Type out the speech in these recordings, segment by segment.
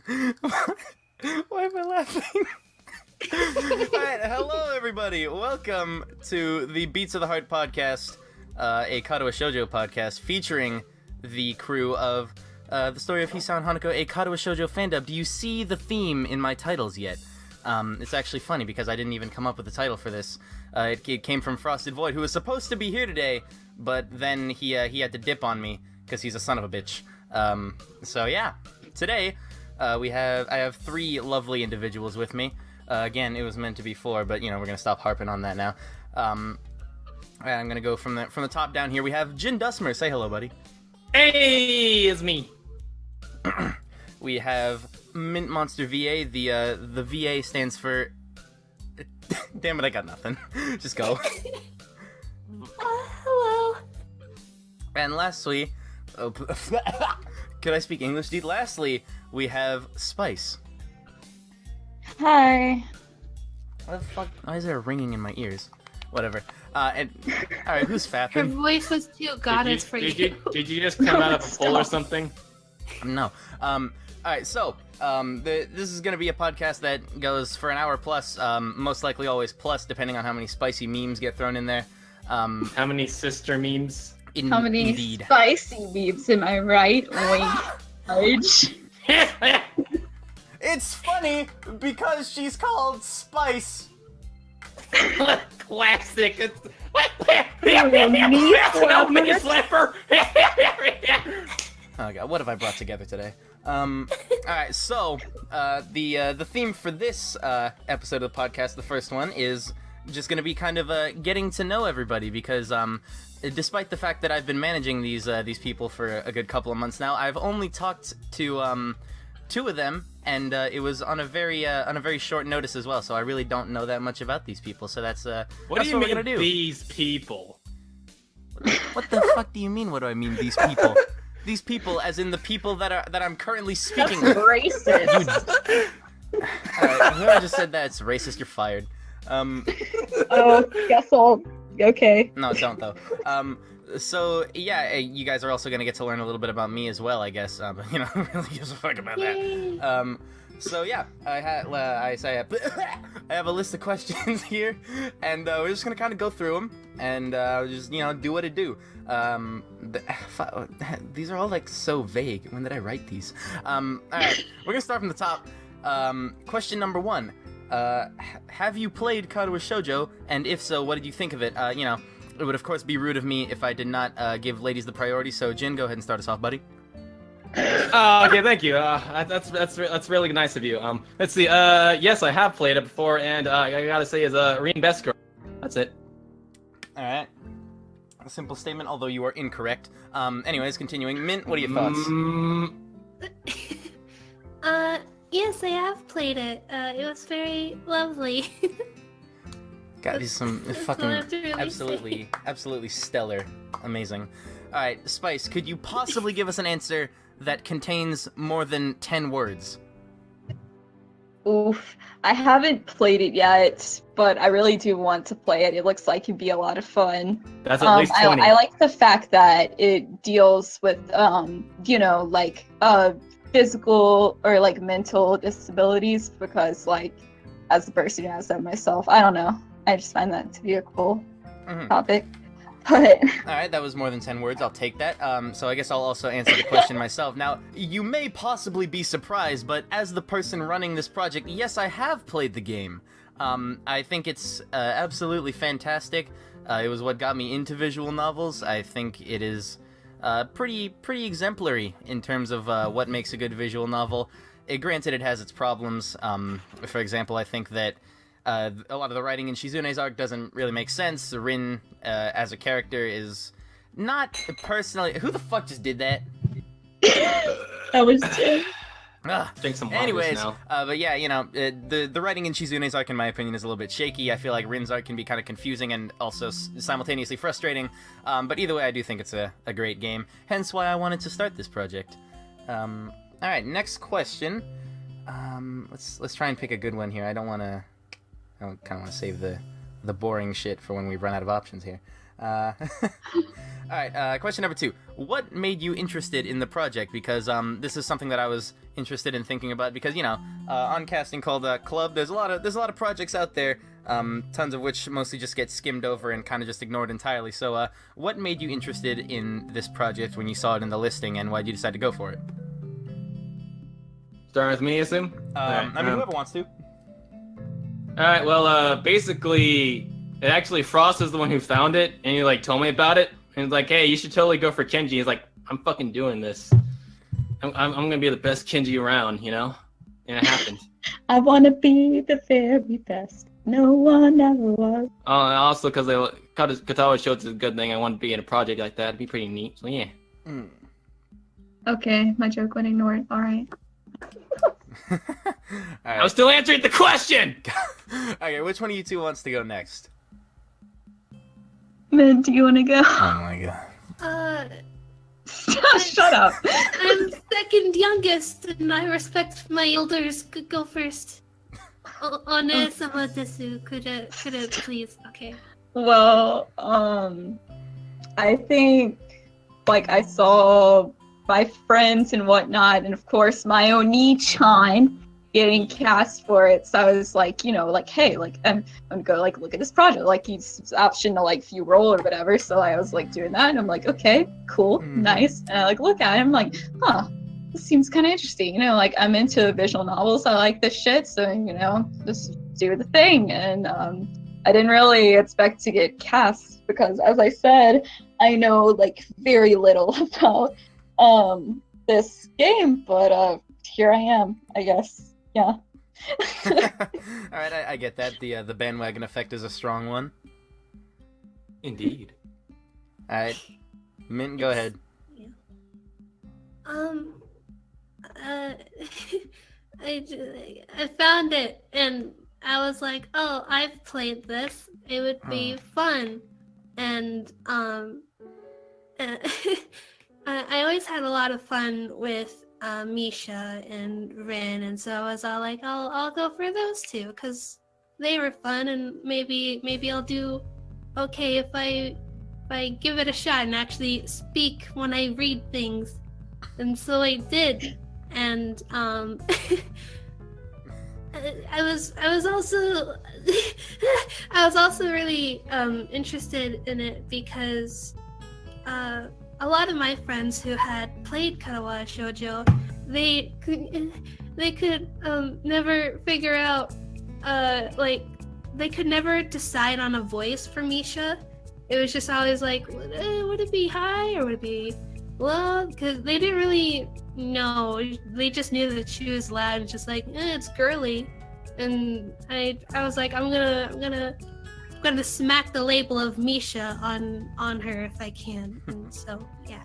Why am I laughing? Alright, hello everybody. Welcome to the Beats of the Heart podcast, a Kadoa Shoujo podcast featuring the crew of the story of Hisan Hanako, a Kadoa Shoujo fandub. Do you see the theme in my titles yet? It's actually funny because I didn't even come up with a title for this. It came from Frosted Void, who was supposed to be here today, but then he had to dip on me because he's a son of a bitch. So yeah, today I have three lovely individuals with me. Again, it was meant to be four, but we're gonna stop harping on that now. I'm gonna go from the top down here. We have Jin Dusmer. Say hello, buddy. Hey, it's me. We have Mint Monster VA. The VA stands for. Damn it, I got nothing. Just go. Hello. And lastly, could I speak English, dude? Lastly, we have Spice. Hi. What the fuck? Why is there a ringing in my ears? Whatever. And all right, who's Her fapping? voice was too goddess for you. Did you just come out of a poll or something? No. All right, so this is gonna be a podcast that goes for an hour plus. Most likely always plus, depending on how many spicy memes get thrown in there. How many sister memes? How many Indeed. spicy beeps am I right? Wink. Fudge. It's funny because she's called Spice. Classic. It's... Me I'll make a slapper. Oh god, what have I brought together today? Alright, so the theme for this episode of the podcast, the first one, is just gonna be kind of getting to know everybody because despite the fact that I've been managing these people for a good couple of months now, I've only talked to two of them, and it was on a very short notice as well. So I really don't know that much about these people. So that's What that's do you we're mean gonna do. these people? What the fuck do you mean? What do I mean? These people? These people, as in the people that I'm currently speaking That's with. racist. Alright, whoever just said that, it's racist. You're fired. Oh, guess I'll. Okay. No, don't though. So yeah, you guys are also gonna get to learn a little bit about me as well, I guess. But who really gives a fuck about Yay. that? So yeah, I have a list of questions here, and we're just gonna kind of go through them and just do what it do. These are all like so vague. When did I write these? All right, we're gonna start from the top. Question number one. Have you played Kadoa Shoujo? And if so, what did you think of it? It would of course be rude of me if I did not give ladies the priority. So Jin, go ahead and start us off, buddy. Okay, thank you. That's really nice of you. Let's see. Yes, I have played it before, and I gotta say, is Reen best girl. That's it. All right. A simple statement, although you are incorrect. Anyways, continuing. Mint, what are your thoughts? Yes, I have played it. It was very lovely. God, these are some That's fucking all I have to really absolutely stellar, amazing. All right, Spice, could you possibly give us an answer that contains more than 10 words? Oof. I haven't played it yet, but I really do want to play it. It looks like it'd be a lot of fun. That's at least 20. I like the fact that it deals with, physical or like mental disabilities because, like, as a person who has them myself, I don't know. I just find that to be a cool topic. But Alright, that was more than 10 words, I'll take that. So I guess I'll also answer the question myself. Now, you may possibly be surprised, but as the person running this project, yes, I have played the game. I think it's absolutely fantastic. It was what got me into visual novels. I think it is pretty exemplary in terms of what makes a good visual novel. Granted, it has its problems. For example, I think that a lot of the writing in Shizune's arc doesn't really make sense. Rin, as a character, is not personally... Who the fuck just did that? that was Jim. Drink some water Anyways, now. but yeah, the writing in Shizune's arc, in my opinion, is a little bit shaky. I feel like Rin's arc can be kind of confusing and also simultaneously frustrating. But either way, I do think it's a great game. Hence why I wanted to start this project. All right, next question. Let's try and pick a good one here. I kind of want to save the boring shit for when we run out of options here. All right, question number 2. What made you interested in the project? Because this is something that I was interested in thinking about. Because on casting called Club, there's a lot of projects out there, tons of which mostly just get skimmed over and kind of just ignored entirely. So, what made you interested in this project when you saw it in the listing, and why did you decide to go for it? Starting with me, I assume. Whoever wants to. All right. Well, basically, Frost is the one who found it, and he told me about it. And he's like, "Hey, you should totally go for Kenji." He's like, "I'm fucking doing this. I'm gonna be the best Kenji around, And it happened. I wanna be the very best. No one ever was. And also, because Katawa showed it's a good thing. I want to be in a project like that. It'd be pretty neat. So yeah. Okay, my joke went ignored. All right. All right. I was still answering the question. Okay, which one of you two wants to go next? Min, do you want to go? Oh my god. Shut up. I'm second youngest, and I respect my elders. Could go first. One-sama desu. Could please? Okay. Well, I think I saw my friends and whatnot, and of course my Oni-chan getting cast for it. So I was hey, I'm gonna go look at this project. He's option to view role or whatever. So I was doing that, and I'm okay, cool, nice. And I look at him huh, this seems kind of interesting. I'm into visual novels. I like this shit. So just do the thing. And I didn't really expect to get cast because, as I said, I know very little about this game, but here I am, I guess. Yeah. All right, I get that. The bandwagon effect is a strong one. Indeed. All right, Mint, go ahead. Yeah. I found it and I was like, oh, I've played this. It would be fun, and I always had a lot of fun with Misha and Rin, and so I was all like, I'll go for those two because they were fun, and maybe I'll do okay if I give it a shot and actually speak when I read things. And so I did, and I was also I was also really interested in it because a lot of my friends who had played Karawa Shoujo, they could never figure out they could never decide on a voice for Misha. It was just always would it be high or would it be low? Because they didn't really know. They just knew that she was loud and just it's girly. And I was like, I'm gonna smack the label of Misha on her if I can. And so yeah.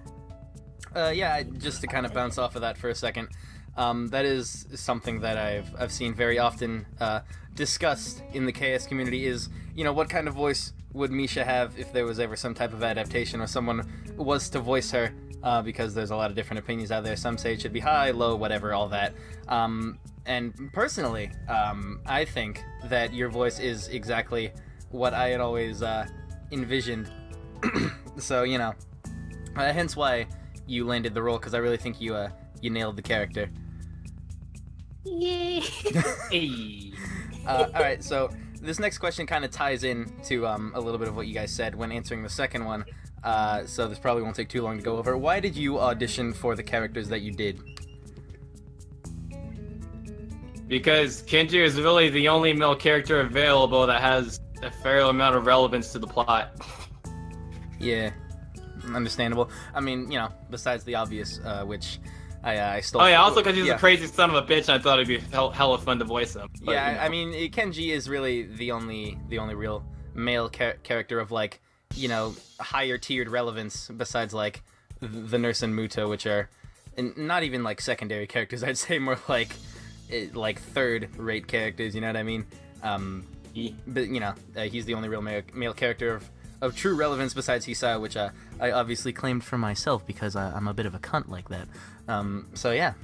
Just to kind of bounce off of that for a second, that is something that I've seen very often discussed in the KS community is, what kind of voice would Misha have if there was ever some type of adaptation or someone was to voice her, because there's a lot of different opinions out there. Some say it should be high, low, whatever, all that. And personally, I think that your voice is exactly what I had always envisioned. So, hence why you landed the role, because I really think you nailed the character. Yay. Hey. Alright, so this next question kind of ties in to a little bit of what you guys said when answering the second one, so this probably won't take too long to go over. Why did you audition for the characters that you did? Because Kenji is really the only male character available that has a fair amount of relevance to the plot. Yeah, understandable. I mean, besides the obvious, which I stole. Oh yeah, also because he's a crazy son of a bitch, I thought it'd be hella fun to voice him. But, yeah, I mean, Kenji is really the only real male character of higher tiered relevance besides the nurse and Muto, which are not even secondary characters. I'd say more third rate characters. You know what I mean? But he's the only real male character of true relevance besides Hisao, which I obviously claimed for myself because I'm a bit of a cunt like that. So yeah,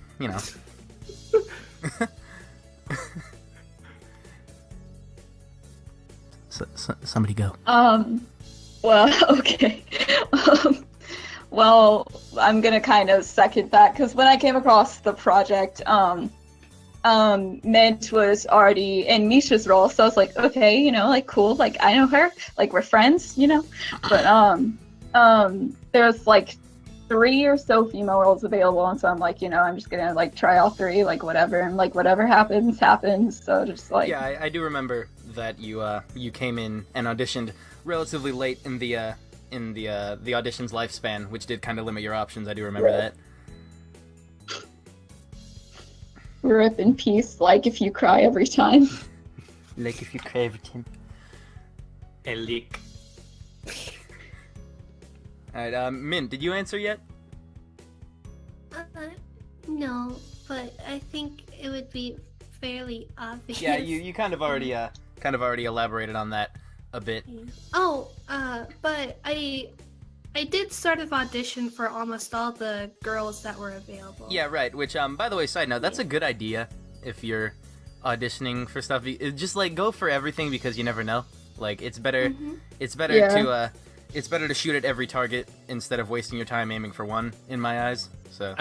somebody go. Well, okay. Um, well, I'm gonna kind of second that because when I came across the project, Mint was already in Misha's role, so I was like, okay, like cool, like I know her, like we're friends, But there's like 3 or so female roles available, and so I'm like, I'm just gonna like try all 3, like whatever, and like whatever happens. So just like Yeah, I do remember that you came in and auditioned relatively late in the audition's lifespan, which did kind of limit your options. I do remember that. rip in peace, like if you cry every time. Like if you cry every time. A leak. Alright, Min, did you answer yet? No, but I think it would be fairly obvious. Yeah, you kind of already elaborated on that a bit. Oh, but I did sort of audition for almost all the girls that were available. Yeah, right. Which, by the way, side note, that's a good idea if you're auditioning for stuff. Just like go for everything because you never know. Like it's better. Mhm. It's better it's better to shoot at every target instead of wasting your time aiming for one. In my eyes. So.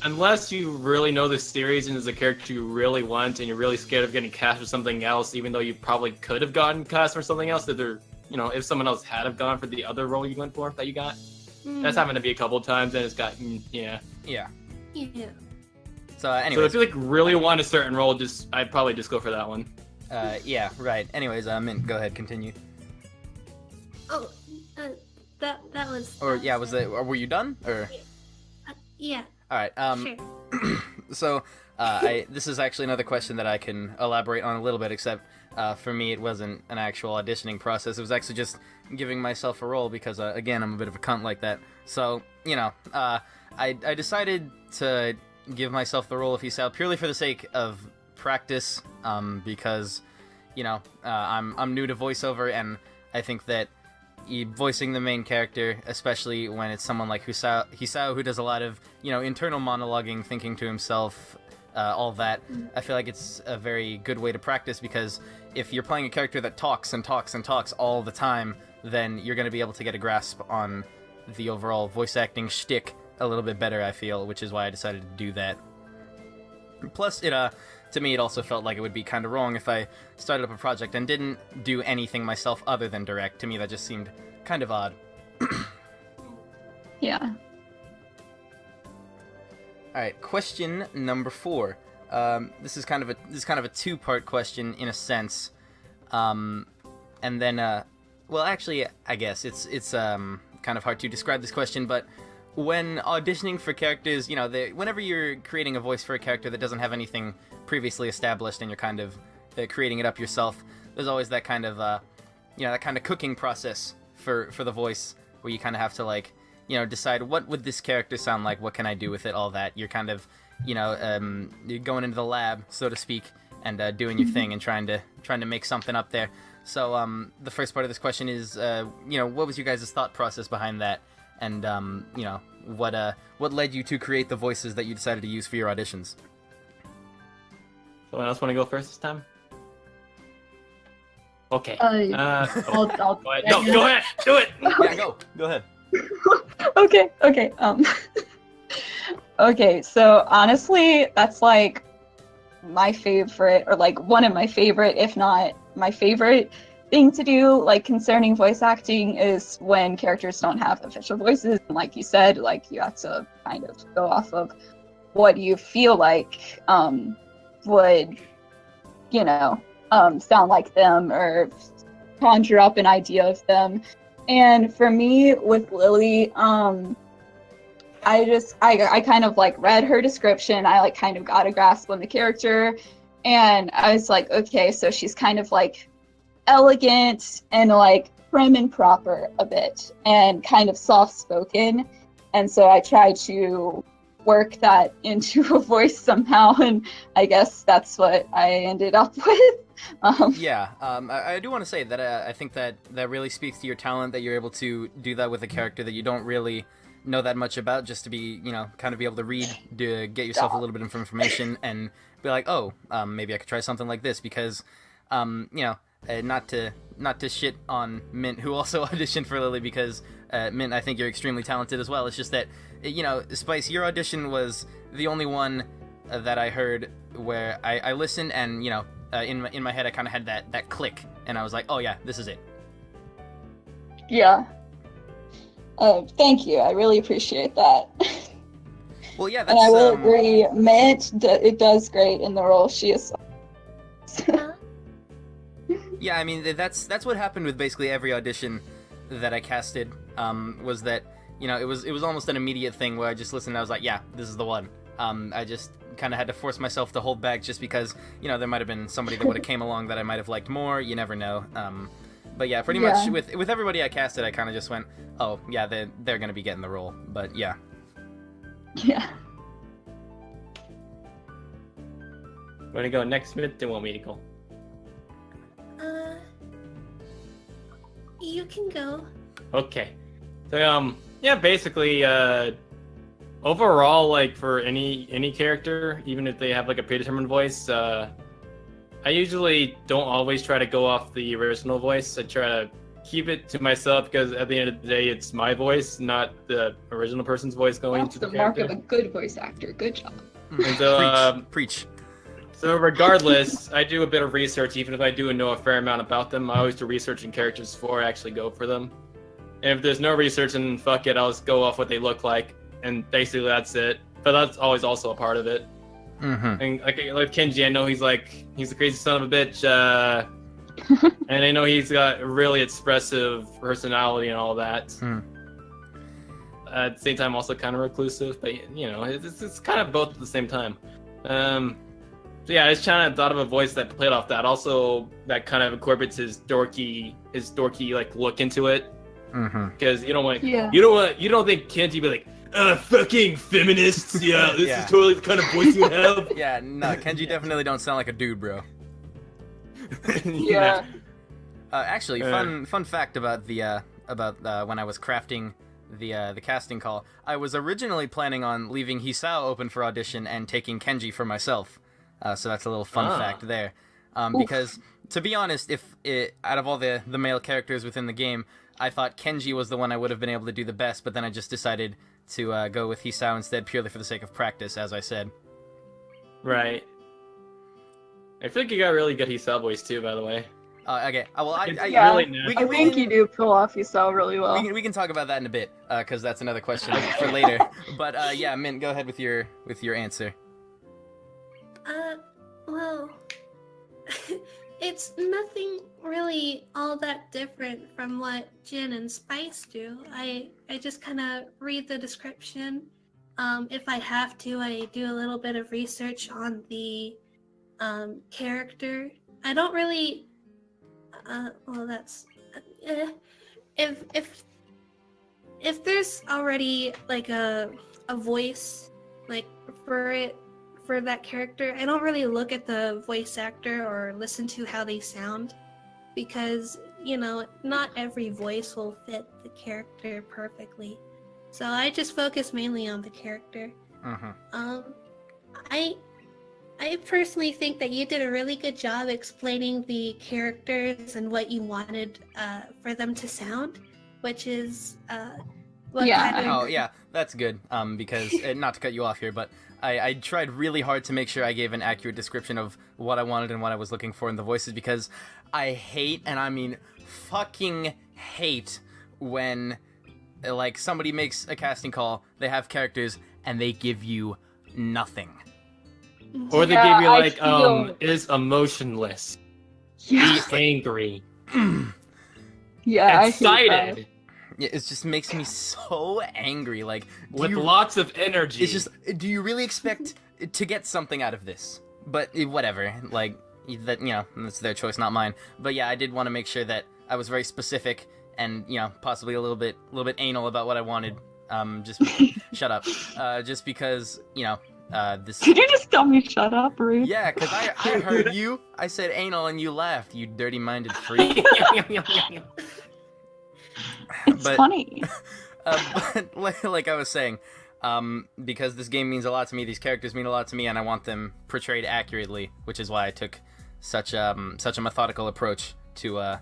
Unless you really know the series and there's a character you really want and you're really scared of getting cast for something else, even though you probably could have gotten cast for something else, that they're, if someone else had have gone for the other role you went for that you got. That's happened to me a couple of times, and it's gotten, yeah. Yeah. Yeah. So, anyways. So if you like really want a certain role, I'd probably just go for that one. Yeah, right. Anyways, Mint, go ahead, continue. Oh, that was. Or yeah, were you done or? Yeah. All right. Sure. So, this is actually another question that I can elaborate on a little bit, except for me it wasn't an actual auditioning process. It was actually just giving myself a role because, again, I'm a bit of a cunt like that. So, I decided to give myself the role of Hisao purely for the sake of practice, because, I'm new to voiceover, and I think that voicing the main character, especially when it's someone like Hisao who does a lot of, internal monologuing, thinking to himself, all that, I feel like it's a very good way to practice, because if you're playing a character that talks and talks and talks all the time, then you're going to be able to get a grasp on the overall voice acting shtick a little bit better, I feel, which is why I decided to do that. Plus, to me, it also felt like it would be kind of wrong if I started up a project and didn't do anything myself other than direct. To me, that just seemed kind of odd. Yeah. All right, question number 4. This is kind of a two-part question in a sense, and then, well, actually, I guess it's kind of hard to describe this question, but when auditioning for characters, whenever you're creating a voice for a character that doesn't have anything previously established and you're kind of creating it up yourself, there's always that kind of that kind of cooking process for the voice, where you kind of have to decide what would this character sound like, what can I do with it, all that. You're kind of you're going into the lab, so to speak, and doing your thing and trying to make something up there. So the first part of this question is what was you guys' thought process behind that, and what led you to create the voices that you decided to use for your auditions? Someone else want to go first this time? Okay. I'll go ahead. No, go ahead. Do it. Yeah, go ahead. Okay. Okay, so honestly, that's like my favorite, or like one of my favorite, if not my favorite thing to do, like concerning voice acting, is when characters don't have official voices. And like you said, like you have to kind of go off of what you feel like would, sound like them, or conjure up an idea of them. And for me, with Lily, I kind of like read her description. I like kind of got a grasp on the character, and I was like, okay, so she's kind of like elegant and like prim and proper a bit, and kind of soft spoken. And so I tried to work that into a voice somehow, and I guess that's what I ended up with. I do want to say that I think that really speaks to your talent, that you're able to do that with a character that you don't really know that much about, just to be, kind of be able to read, to get yourself a little bit of information and be like, oh, maybe I could try something like this, because, not to shit on Mint, who also auditioned for Lily, because Mint, I think you're extremely talented as well. It's just that, Spice, your audition was the only one that I heard where I listened, and in my head I kind of had that click, and I was like, oh yeah, this is it. Yeah. Thank you. I really appreciate that. Well, yeah, that's, and I will agree. Mint, it does great in the role. She is. Yeah, I mean, that's what happened with basically every audition that I casted. Was that it was almost an immediate thing where I just listened and I was like, yeah, this is the one. I just kind of had to force myself to hold back just because there might have been somebody that would have came along that I might have liked more. You never know. But yeah, pretty much with everybody I casted, I kind of just went, oh yeah, they're gonna be getting the role. But yeah. Yeah. Want to go next minute? Do you want me to go? You can go. Okay. So yeah, basically overall, like for any character, even if they have like a predetermined voice, I usually don't always try to go off the original voice. I try to keep it to myself because at the end of the day, it's my voice, not the original person's voice going That's to the the mark character. of a good voice actor. Good job. And so, Preach. So regardless, I do a bit of research. Even if I do know a fair amount about them, I always do research in characters before I actually go for them. And if there's no research, then fuck it, I'll just go off what they look like, and basically that's it. But that's always also a part of it. Mm-hmm. And like Kenji, I know he's a crazy son of a bitch, and I know he's got a really expressive personality and all that. Mm. At the same time, also kind of reclusive, but it's kind of both at the same time. So yeah, I just kind of thought of a voice that played off that. Also, that kind of incorporates his dorky like look into it. Because you don't think Kenji be like, fucking feminists. Yeah, this is totally the kind of voice you have. Yeah, no, Kenji definitely don't sound like a dude, bro. Yeah. Actually, fun fact about the when I was crafting the casting call, I was originally planning on leaving Hisao open for audition and taking Kenji for myself. So that's a little fun fact there. Because to be honest, out of all the male characters within the game, I thought Kenji was the one I would have been able to do the best, but then I just decided to go with Hisao instead, purely for the sake of practice, as I said. Right. I feel like you got a really good Hisao voice too, by the way. Okay. Well, I think you do pull off yourself really well. We can talk about that in a bit, because that's another question for later. But yeah, Mint, go ahead with your answer. Well, it's nothing really all that different from what Jin and Spice do. I just kind of read the description. If I have to, I do a little bit of research on the character. I don't really. Well, that's if there's already like a voice like for that character, I don't really look at the voice actor or listen to how they sound, because not every voice will fit the character perfectly. So I just focus mainly on the character. I personally think that you did a really good job explaining the characters and what you wanted for them to sound, which is Oh yeah, that's good. Because not to cut you off here, but I tried really hard to make sure I gave an accurate description of what I wanted and what I was looking for in the voices, because I hate, and I mean fucking hate, when like somebody makes a casting call, they have characters, and they give you nothing. Or they give you is emotionless. Be angry. Excited. Yeah, it just makes me so angry. Like, with lots of energy. It's just, do you really expect to get something out of this? But whatever, like that, that's their choice, not mine. But yeah, I did want to make sure that I was very specific and possibly a little bit anal about what I wanted. Just shut up. Just because this. Did you just tell me shut up, Ruth? Yeah, because I heard you. I said anal and you laughed. You dirty-minded freak. It's funny. But like I was saying, because this game means a lot to me, these characters mean a lot to me, and I want them portrayed accurately, which is why I took such a methodical approach to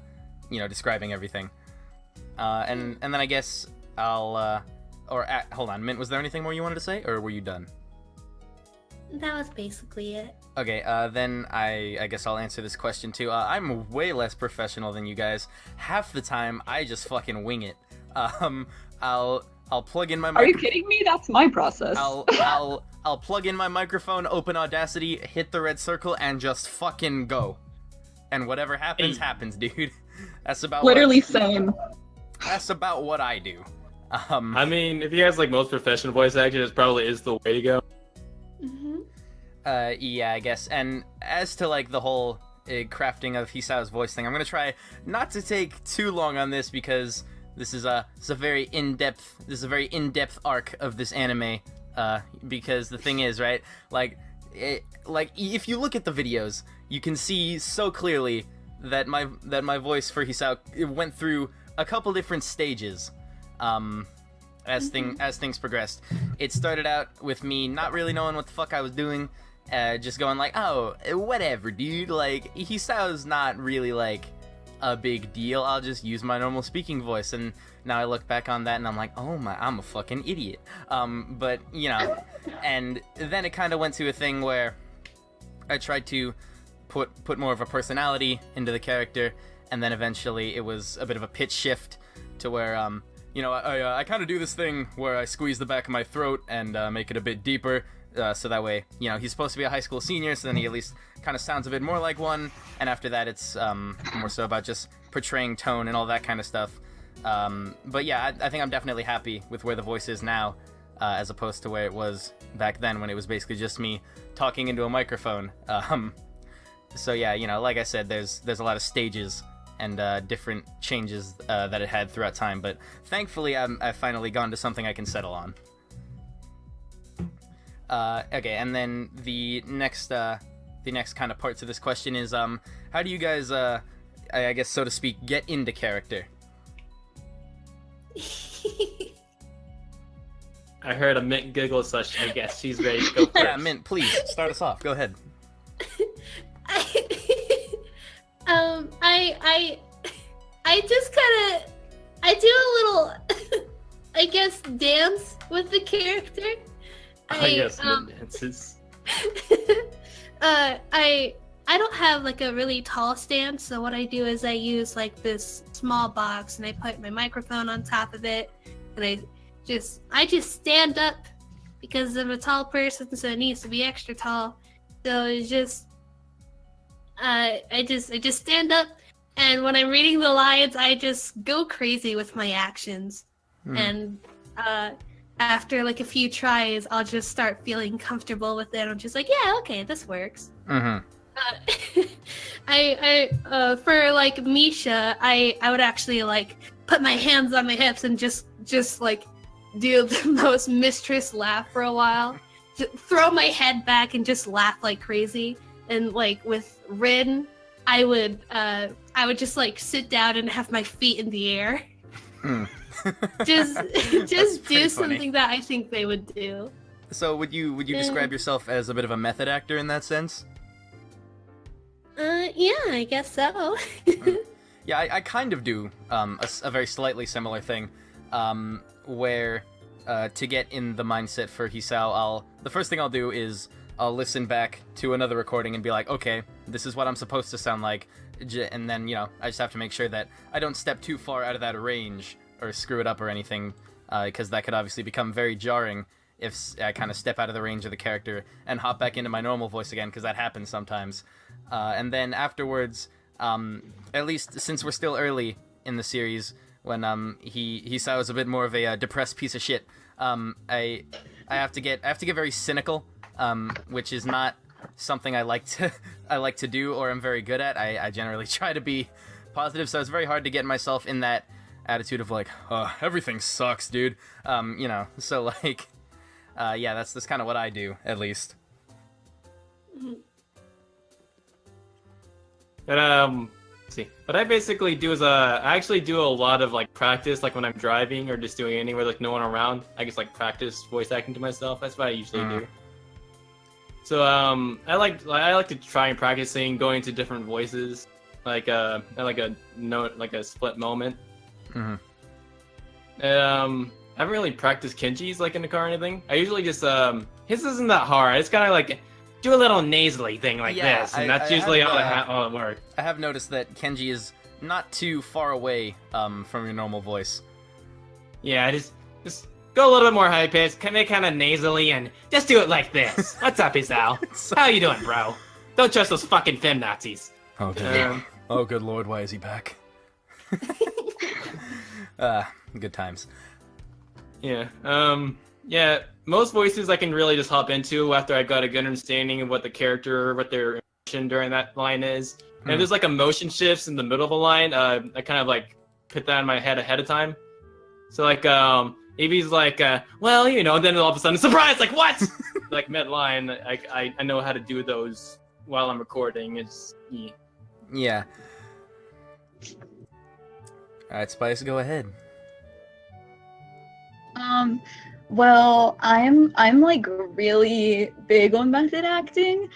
describing everything. And then I guess I'll hold on, Mint, was there anything more you wanted to say, or were you done? That was basically it. Okay, then I guess I'll answer this question too. I'm way less professional than you guys. Half the time, I just fucking wing it. I'll plug in my. Are you kidding me? That's my process. I'll plug in my microphone, open Audacity, hit the red circle, and just fucking go. And whatever happens, happens, dude. That's about same. That's about what I do. I mean, if you guys like most professional voice actors, it probably is the way to go. Yeah, I guess. And as to like the whole crafting of Hisao's voice thing, I'm gonna try not to take too long on this because this is a very in-depth arc of this anime. Because the thing is, right, like if you look at the videos, you can see so clearly that my voice for Hisao went through a couple different stages. As things progressed. It started out with me not really knowing what the fuck I was doing, just going like, oh, whatever, dude, like, Hisao's not really, like, a big deal, I'll just use my normal speaking voice, and now I look back on that and I'm like, oh my, I'm a fucking idiot. But, and then it kind of went to a thing where I tried to put more of a personality into the character, and then eventually it was a bit of a pitch shift to where, I kind of do this thing where I squeeze the back of my throat and make it a bit deeper, so that way, he's supposed to be a high school senior, so then he at least kind of sounds a bit more like one, and after that it's more so about just portraying tone and all that kind of stuff. But yeah, I think I'm definitely happy with where the voice is now, as opposed to where it was back then when it was basically just me talking into a microphone. So yeah, like I said, there's a lot of stages and different changes that it had throughout time, but thankfully I've finally gone to something I can settle on. Okay, and then the next kind of part to this question is how do you guys I guess, so to speak, get into character? I heard a Mint giggle, so I guess she's ready to go first. Yeah, Mint, please start us off. Go ahead. I just kind of, I do a little, I guess, dance with the character. Mint dances. I don't have like a really tall stand, so what I do is I use like this small box and I put my microphone on top of it, and I just stand up because I'm a tall person, so it needs to be extra tall. So it's just I just stand up, and when I'm reading the lines, I just go crazy with my actions. And after like a few tries, I'll just start feeling comfortable with it. I'm just like, yeah, okay, this works. I for like Misha, I would actually like put my hands on my hips and just like do the most mistress laugh for a while, just throw my head back and just laugh like crazy. And like with Rin, I would just like sit down and have my feet in the air. just do something that I think they would do. So would you describe yourself as a bit of a method actor in that sense? Yeah, I guess so. Yeah, I kind of do a very slightly similar thing, where to get in the mindset for Hisao, the first thing I'll do is I'll listen back to another recording and be like, okay, this is what I'm supposed to sound like, and then, I just have to make sure that I don't step too far out of that range or screw it up or anything, because that could obviously become very jarring if I kind of step out of the range of the character and hop back into my normal voice again, because that happens sometimes. And then afterwards, at least since we're still early in the series, when Hisao is a bit more of a depressed piece of shit, I have to get very cynical, which is not something I like to do or am very good at. I generally try to be positive, so it's very hard to get myself in that attitude of like, oh, everything sucks, dude. So like, yeah, that's kind of what I do, at least. And see, what I basically do is I actually do a lot of like practice, like when I'm driving or just doing anywhere like no one around. I just like practice voice acting to myself. That's what I usually do. So I like to try and practicing going to different voices. like a note, like a split moment. Mm-hmm. I haven't really practiced Kenji's like in the car or anything. I usually just his isn't that hard. It's kind of like do a little nasally thing like this, and that's usually all it works. I have noticed that Kenji is not too far away from your normal voice. Yeah, just go a little bit more high pitched, kind of nasally, and just do it like this. What's up, Isao? How you doing, bro? Don't trust those fucking fem Nazis. Oh good lord! Oh good lord! Why is he back? Good times. Yeah. Yeah. Most voices I can really just hop into after I've got a good understanding of what the character, what their emotion during that line is. And if there's like emotion shifts in the middle of a line, I kind of like put that in my head ahead of time. So like, if he's like, well, you know, then all of a sudden, surprise! Like what? Like mid line, I know how to do those while I'm recording. It's Yeah. All right, Spice, go ahead. Well, I'm like really big on method acting,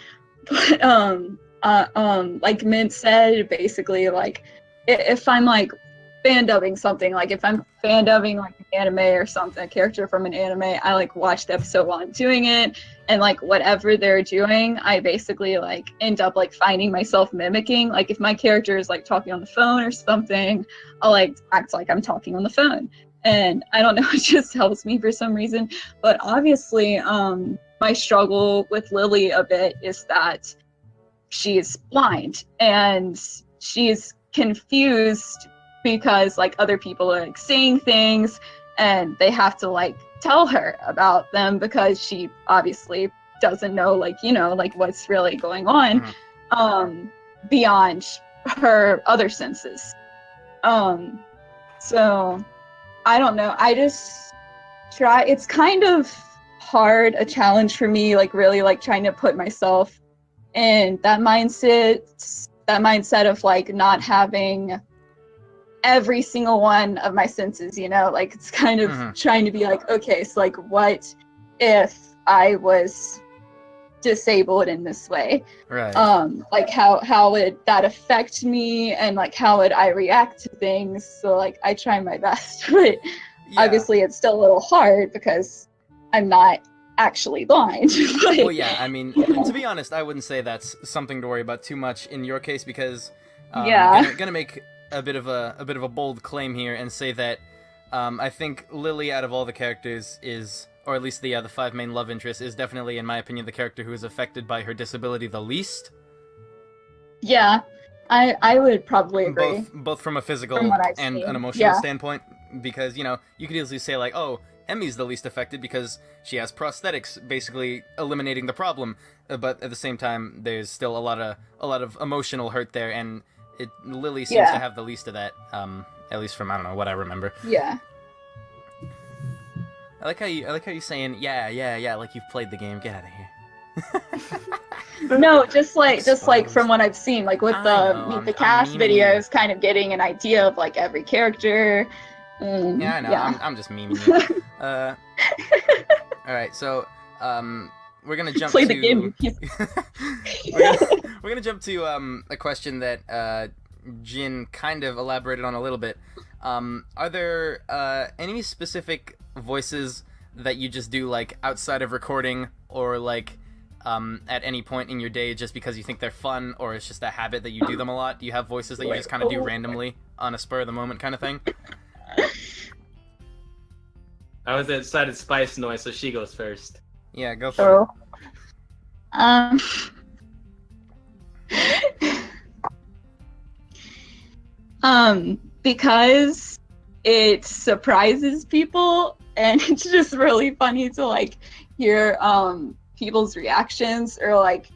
but like Mint said, basically like if I'm like fan dubbing something, like if I'm fan dubbing like an anime or something, a character from an anime, I like watch the episode while I'm doing it, and like whatever they're doing, I basically like end up like finding myself mimicking. Like if my character is like talking on the phone or something, I'll like act like I'm talking on the phone. And I don't know, it just helps me for some reason. But obviously, my struggle with Lily a bit is that she's blind and she's confused because like other people are like saying things and they have to like tell her about them because she obviously doesn't know like, you know, like what's really going on beyond her other senses. So I don't know. I just try. It's kind of hard, a challenge for me, like really like trying to put myself in that mindset of like not having every single one of my senses, you know, like it's kind of trying to be like, okay, so like what if I was disabled in this way? Right. Like how would that affect me and like how would I react to things? So like I try my best, but obviously it's still a little hard because I'm not actually blind. But, well, yeah, I mean, to be honest, I wouldn't say that's something to worry about too much in your case because gonna make a bit of a bold claim here and say that I think Lily out of all the characters is, or at least the 5 main love interests, is definitely, in my opinion, the character who is affected by her disability the least. Yeah, I would probably agree. Both from a physical and an emotional standpoint, because, you know, you could easily say, like, oh, Emmy's the least affected because she has prosthetics, basically eliminating the problem, but at the same time, there's still a lot of emotional hurt there, and Lily seems to have the least of that, at least from, I don't know, what I remember. Yeah. I like how you're saying, yeah, like you've played the game. Get out of here. No, just like from what I've seen, like with the Meet the Cast videos, kind of getting an idea of like every character. Yeah, I know. Yeah. I'm just memeing you. All right, so we're gonna jump play to the game. we're gonna jump to a question that Jin kind of elaborated on a little bit. Are there any specific voices that you just do like outside of recording or like at any point in your day just because you think they're fun, or it's just a habit that you do them a lot? Do you have voices that you just kind of do randomly on a spur of the moment kind of thing? I was decided Spice Noise, so she goes first. Yeah, go for it. Because it surprises people and it's just really funny to like hear people's reactions, or like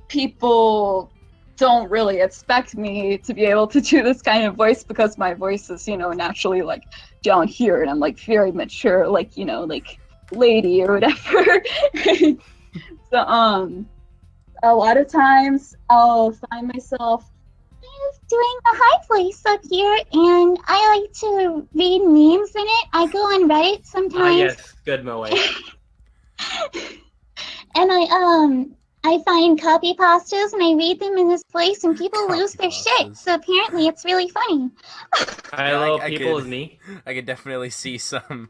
people don't really expect me to be able to do this kind of voice because my voice is, you know, naturally like down here and I'm like very mature, like, you know, like lady or whatever. So a lot of times I'll find myself doing a high voice up here, and I like to read memes in it. I go on Reddit sometimes. Yes, good Moe. And I find copy pastas and I read them in this place, and people Copy lose their shit. pastas. So apparently, it's really funny. Hi, Yeah, little I people could- is me. I could definitely see some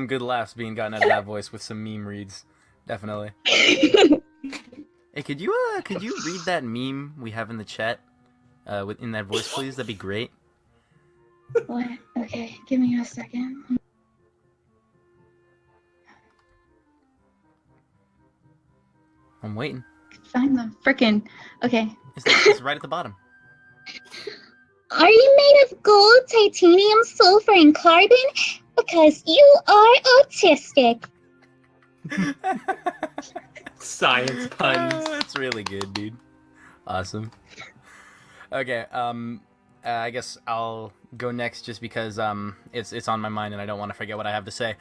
good laughs being gotten out of that voice with some meme reads. Definitely. Hey, could you read that meme we have in the chat in that voice, please? That'd be great. What? Okay, give me a second. I'm waiting. Find the frickin'. Okay. It's right at the bottom. Are you made of gold, titanium, sulfur, and carbon? Because you are autistic. Science puns. Oh, that's really good, dude. Awesome. Okay, I guess I'll go next just because it's on my mind and I don't want to forget what I have to say.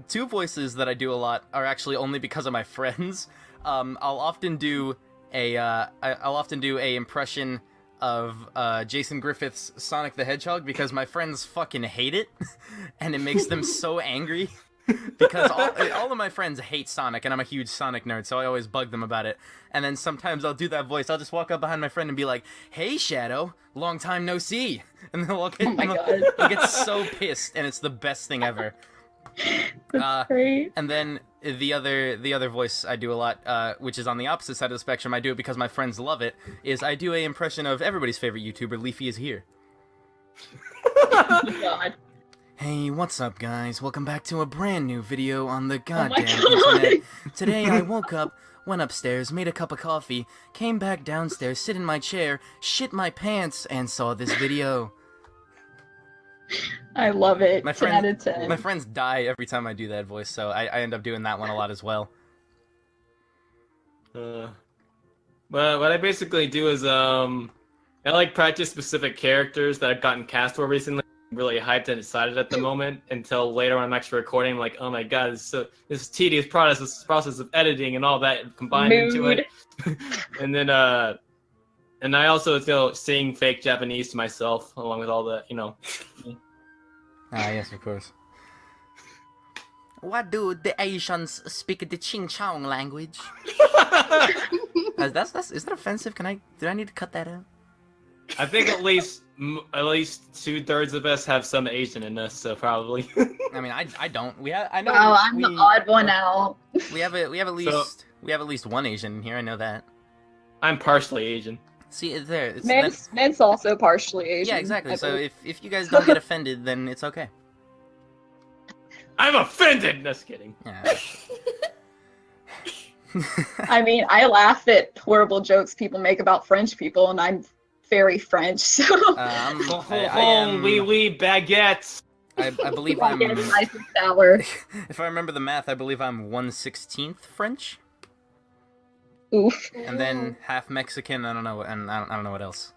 Two voices that I do a lot are actually only because of my friends. I'll often do a impression of Jason Griffith's Sonic the Hedgehog because my friends fucking hate it, and it makes them so angry. Because all of my friends hate Sonic, and I'm a huge Sonic nerd, so I always bug them about it. And then sometimes I'll do that voice. I'll just walk up behind my friend and be like, "Hey, Shadow, long time no see," and they'll get so pissed, and it's the best thing ever. That's great. And then the other voice I do a lot, which is on the opposite side of the spectrum. I do it because my friends love it. Is I do a impression of everybody's favorite YouTuber, Leafy is here. Oh my god. Hey, what's up, guys? Welcome back to a brand new video on the my goddamn God. internet. Today I woke up, went upstairs, made a cup of coffee, came back downstairs, sit in my chair, shit my pants, and saw this video. I love it. My 10 friend- out of 10. My friends die every time I do that voice, so I end up doing that one a lot as well. Well, what I basically do is I like practice specific characters that I've gotten cast for recently. I'm really hyped and excited at the moment until later when I'm actually recording. I'm like, oh my god, this tedious process of editing and all that combined into it. And then and I also sing fake Japanese to myself along with all the Ah, yes, of course. What do the Asians speak the Ching Chong language? Is that offensive? Do I need to cut that out? I think at least 2/3 of us have some Asian in us, so probably. I mean, I don't. I know. Wow, I'm the odd one out. We have at least one Asian in here. I know that. I'm partially Asian. See, it's there. It's Mint's also partially Asian. yeah, exactly. I So believe. if you guys don't get offended, then it's okay. I'm offended. Just kidding. Yeah. I mean, I laugh at horrible jokes people make about French people, and I'm very French, so. I am. Oui, baguettes. I believe I'm. Nice and sour. If I remember the math, I believe I'm 1/16 French, Oof. and then half Mexican. I don't know, and I don't know what else.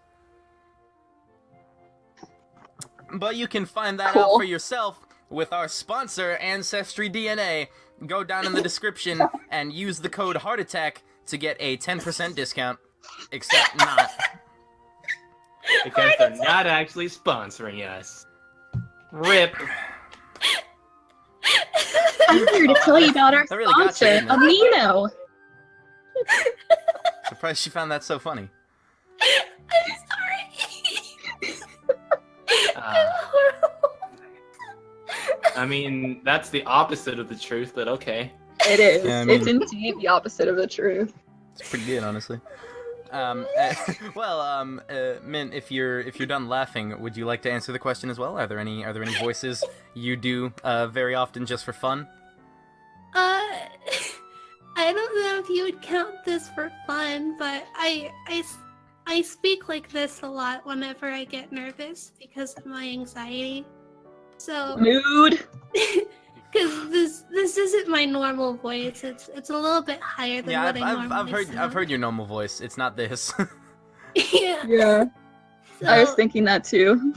But you can find that out Cool. for yourself with our sponsor, Ancestry DNA. Go down in the description and use the code HEARTATTACK to get a 10% discount. Except not. Because they're not actually sponsoring us. RIP. I'm here to tell you about our That really got you, sponsor, didn't it? Amino. Surprised she found that so funny. I'm sorry. I mean, that's the opposite of the truth, but okay. It is. Yeah, I mean- It's indeed the opposite of the truth. It's pretty good, honestly. Mint, if you're done laughing, would you like to answer the question as well? Are there any voices you do very often just for fun? I don't know if you would count this for fun, but I speak like this a lot whenever I get nervous because of my anxiety. So, Mood. because this isn't my normal voice. It's a little bit higher than Yeah, what I normally I've heard your normal voice. It's not this. Yeah. Yeah. So, I was thinking that too.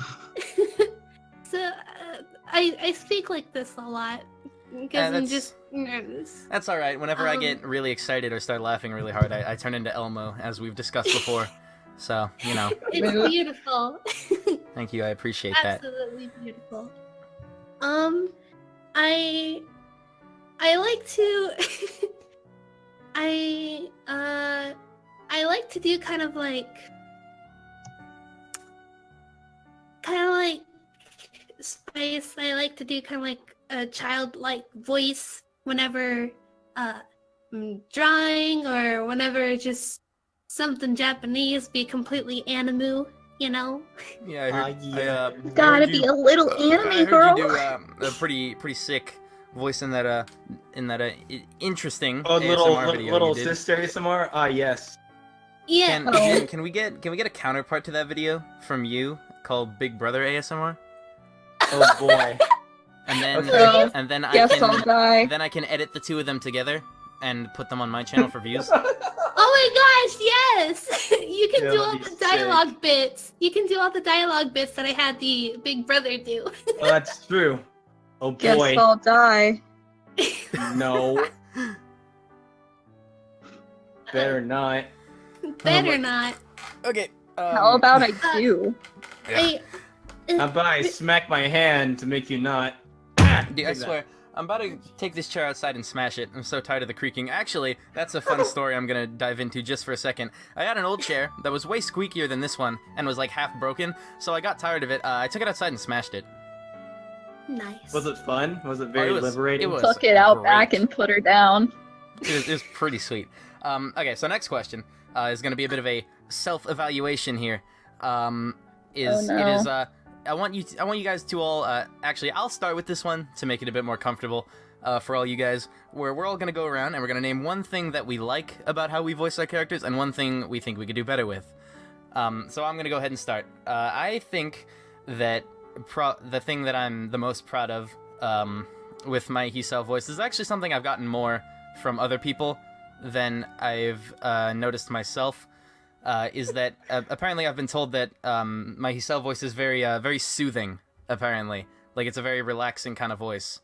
so I speak like this a lot because I'm that's- just nervous. That's all right. Whenever I get really excited or start laughing really hard, I turn into Elmo, as we've discussed before. So, you know, It's beautiful. thank you. I appreciate that. Absolutely beautiful. I like to to do kind of like Spice. I like to do kind of like a childlike voice whenever I'm drawing or whenever just something Japanese, be completely anime, you know? Yeah, I heard, yeah. Gotta be a little I anime heard girl. you do a pretty sick voice in that interesting Oh, ASMR video little you did. sister ASMR. Ah, yes. Yeah. Can we get a counterpart to that video from you called Big Brother ASMR? Oh boy. And then Okay. and then I Guess I'll die. can edit the two of them together and put them on my channel for views. Oh my gosh, yes! You can Yeah, do all that'd be the dialogue bits. You can do all the dialogue bits that I had the Big Brother do. Oh, that's true. Oh Guess boy. I'll die. No. Better not. Better not. Okay. How about I do? Yeah. How about I smack my hand to make you not? Ah, Dude, I take that. swear, I'm about to take this chair outside and smash it. I'm so tired of the creaking. Actually, that's a fun story I'm gonna dive into just for a second. I had an old chair that was way squeakier than this one and was like half broken, so I got tired of it. I took it outside and smashed it. Nice. Was it fun? Was it very it was- liberating? it was. Took it out great. back and put her down. It was pretty sweet. Okay, so next question is gonna be a bit of a self-evaluation here. Oh, It no. is I want you guys to all actually I'll start with this one to make it a bit more comfortable for all you guys, where we're all gonna go around and we're gonna name one thing that we like about how we voice our characters and one thing we think we could do better with. So I'm gonna go ahead and start. I think that the thing that I'm the most proud of with my Hisao voice is actually something I've gotten more from other people than I've noticed myself. Is that apparently I've been told that my Hisao voice is very soothing, apparently. Like, it's a very relaxing kind of voice,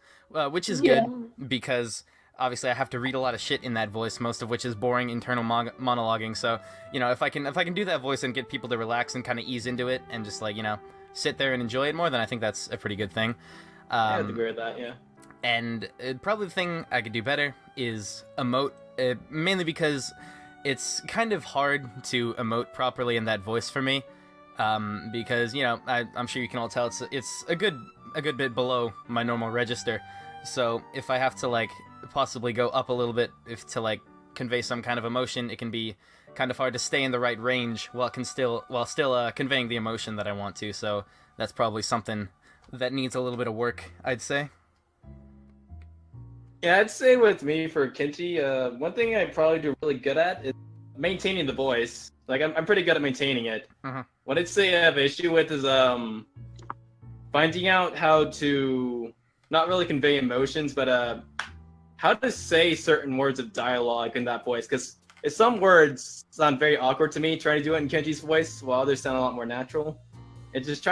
which is good, because obviously I have to read a lot of shit in that voice, most of which is boring internal monologuing, so, you know, if I can do that voice and get people to relax and kind of ease into it and just, like, you know, sit there and enjoy it more, then I think that's a pretty good thing. I would agree with that, yeah. And probably the thing I could do better is emote, mainly because it's kind of hard to emote properly in that voice for me, because, you know, I'm sure you can all tell it's a good bit below my normal register. So if I have to, like, possibly go up a little bit to, like, convey some kind of emotion, it can be kind of hard to stay in the right range while still conveying the emotion that I want to. So that's probably something that needs a little bit of work, I'd say. Yeah, I'd say with me for Kenji, one thing I probably do really good at is maintaining the voice. Like, I'm pretty good at maintaining it. Mhm. What I'd say I have an issue with is finding out how to not really convey emotions, but how to say certain words of dialogue in that voice. Because some words sound very awkward to me trying to do it in Kenji's voice, while others sound a lot more natural. It's just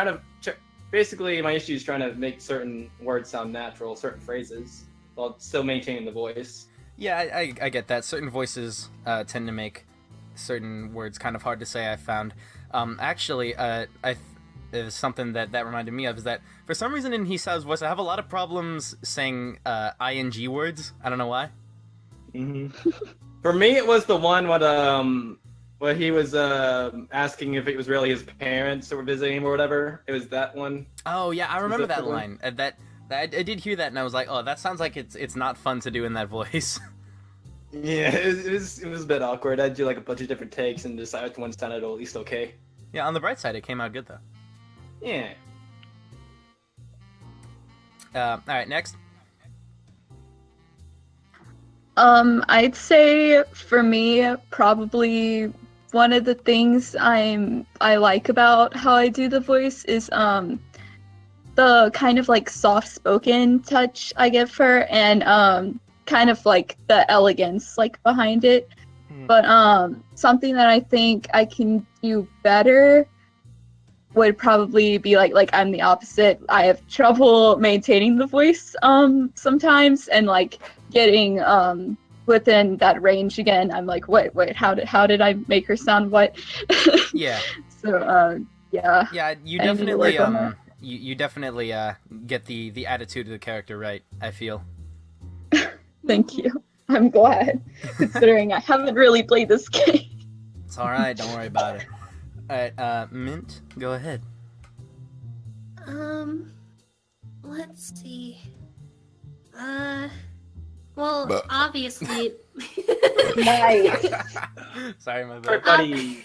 basically, my issue is trying to make certain words sound natural, certain phrases, while still maintaining the voice. Yeah, I get that. Certain voices tend to make certain words kind of hard to say, I found. Actually, something that reminded me of is that for some reason in Hisao's voice, I have a lot of problems saying ing words. I don't know why. Mm-hmm. For me, it was the one where he was asking if it was really his parents that were visiting him or whatever. It was that one. Oh yeah, I remember that Specifically. line. I did hear that, and I was like, oh, that sounds like it's not fun to do in that voice. Yeah, it was a bit awkward. I'd do like a bunch of different takes and decide which one sounded at least okay. Yeah, on the bright side, it came out good though. Yeah. All right, next. I'd say for me, probably one of the things I like about how I do the voice is the kind of like soft spoken touch I give her, and kind of like the elegance like behind it. But something that I think I can do better would probably be like I'm the opposite. I have trouble maintaining the voice sometimes, and like getting within that range again. I'm like, wait, how did I make her sound what? Yeah. So yeah. Yeah, you I need to definitely work on that. you definitely get the attitude of the character right, I feel. Thank you. I'm glad, considering I haven't really played this game. It's all right. Don't worry about it. All right, Mint, go ahead. Let's see. Well, obviously. Nice. Sorry, my Burp bad. buddy.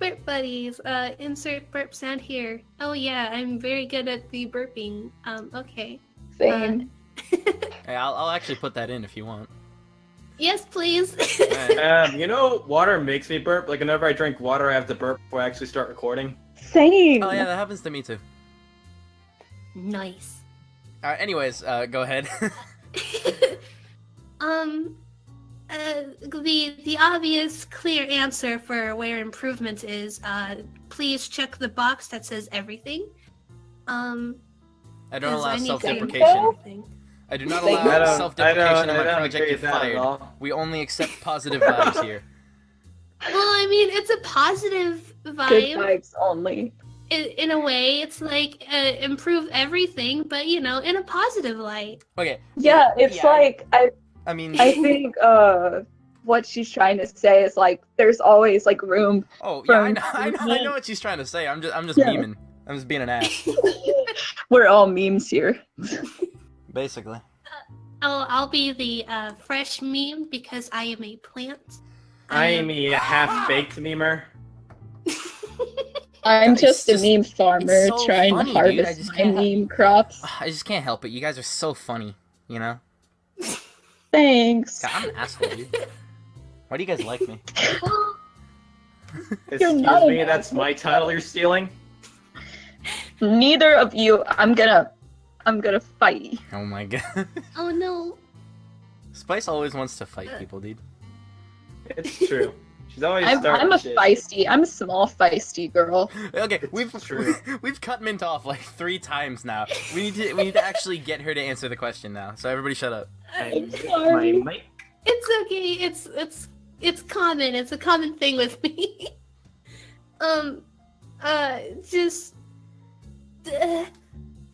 Burp buddies. Insert burp sound here. Oh yeah, I'm very good at the burping. Okay. Same. Hey, I'll actually put that in if you want. Yes, please. Alright. You know, water makes me burp. Like, whenever I drink water, I have to burp before I actually start recording. Same. Oh yeah, that happens to me too. Nice. All right. Anyways, go ahead. The obvious, clear answer for where improvement is, please check the box that says everything. I don't 'cause allow I need to self-deprecation. improve everything. I do not Thank allow you. self-deprecation on my I don't project. agree Get with that at fired. all. We only accept positive vibes here. Well, I mean, it's a positive Good vibe. vibes only. In a way, it's like improve everything, but in a positive light. Okay. Yeah, it's yeah, like I mean, I think what she's trying to say is like there's always like room. oh yeah, I from- know what she's trying to say. I'm just Yeah. memeing. I'm just being an ass, We're all memes here. basically. I'll be the fresh meme because I am a plant. I am a half-baked memer. I'm It's just a just- meme farmer it's so trying funny, to dude. I harvest just my can't- meme crops. I just can't help it. You guys are so funny, you know? Thanks. God, I'm an asshole, dude. Why do you guys like me? Excuse not me, an that's my title you're stealing? Neither of you. I'm gonna fight. Oh my god. Oh no. Spice always wants to fight people, dude. It's true. She's always I'm starting a shit. feisty. I'm a small feisty girl. Okay, It's we've true. we've cut Mint off like 3 times now. We need to actually get her to answer the question now. So everybody shut up. I'm My sorry. mic. It's okay. It's common. It's a common thing with me. Just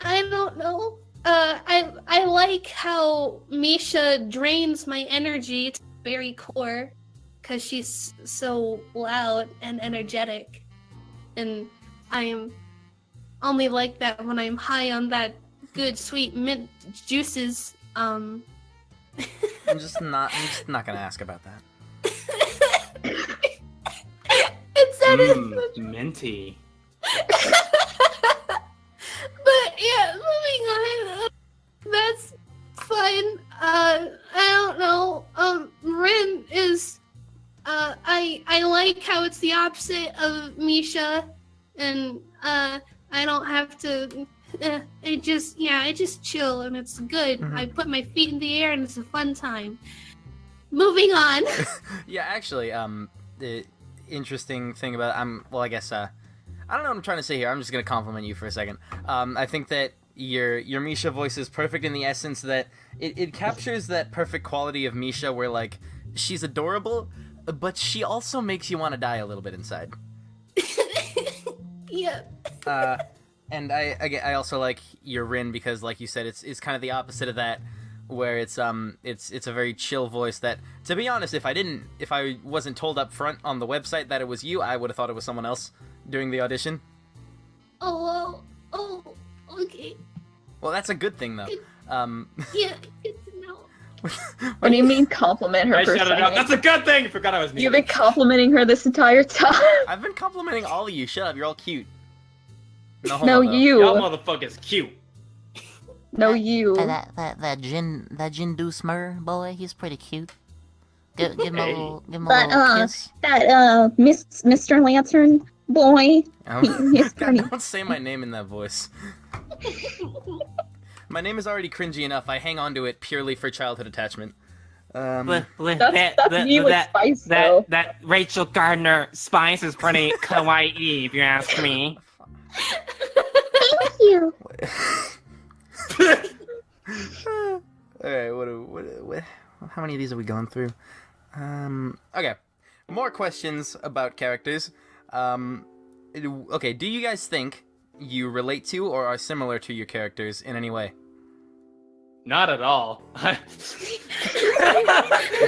I don't know. I like how Misha drains my energy to the very core, because she's so loud and energetic, and I am only like that when I'm high on that good sweet mint juices. I'm just not gonna ask about that. It sounded Minty. But yeah, moving on. That's fine. I don't know. Rin is. I like how it's the opposite of Misha, and I don't have to. I just chill and it's good. Mhm. I put my feet in the air and it's a fun time. Moving on. Yeah, actually, the interesting thing about well, I guess I don't know what I'm trying to say here. I'm just gonna compliment you for a second. I think that your Misha voice is perfect in the essence that it captures that perfect quality of Misha where like she's adorable, but she also makes you want to die a little bit inside. Yeah. And I also like your Rin because, like you said, it's kind of the opposite of that, where it's a very chill voice. That, to be honest, if I wasn't told up front on the website that it was you, I would have thought it was someone else during the audition. Oh, okay. Well, that's a good thing though. Yeah, good to know. What do you mean compliment her I for shut it up. That's saying? a good thing. I forgot I was You've muted. been complimenting her this entire time. I've been complimenting all of you. Shut up, you're all cute. No, No, homo, though. you. Y'all motherfuckers cute. No, you. That Jindu Smur boy, he's pretty cute. Give him a Hey. little, But, kiss. That, Mr. Lantern boy, he's God, pretty. don't say my name in that voice. My name is already cringy enough. I hang on to it purely for childhood attachment. That's you with Spice, though. that Rachel Gardner Spice is pretty kawaii, if you ask me. Thank you. All right, what? How many of these are we going through? Okay, more questions about characters. Okay, do you guys think you relate to or are similar to your characters in any way? Not at all.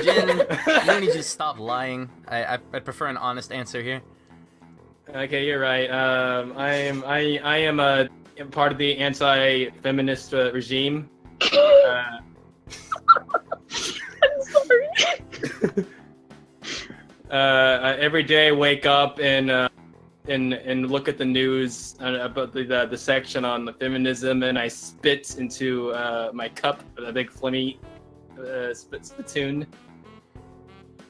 Jin, you don't need to stop lying. I'd prefer an honest answer here. Okay, you're right. I am a part of the anti-feminist regime. I'm sorry. Every day I wake up and look at the news about the section on the feminism, and I spit into my cup with a big flimmy spittoon.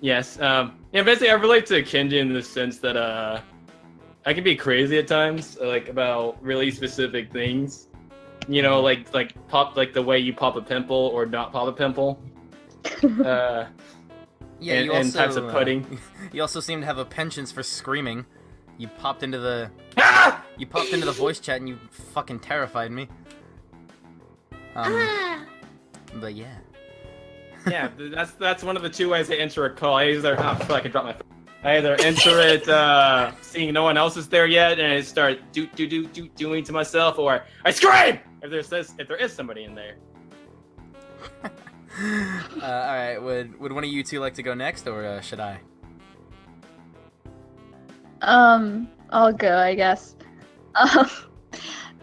Yes. Basically, I relate to Kenji in the sense that I can be crazy at times, like about really specific things. You know, like the way you pop a pimple or not pop a pimple. Yeah, and types of pudding. You also seem to have a penchant for screaming. You popped into the voice chat and you fucking terrified me. But yeah. Yeah, that's one of the two ways I enter a call. I either I can drop my phone. I either enter it seeing no one else is there yet, and I start doing to myself, or I scream if there is somebody in there. All right. Would one of you two like to go next, or should I? I'll go, I guess.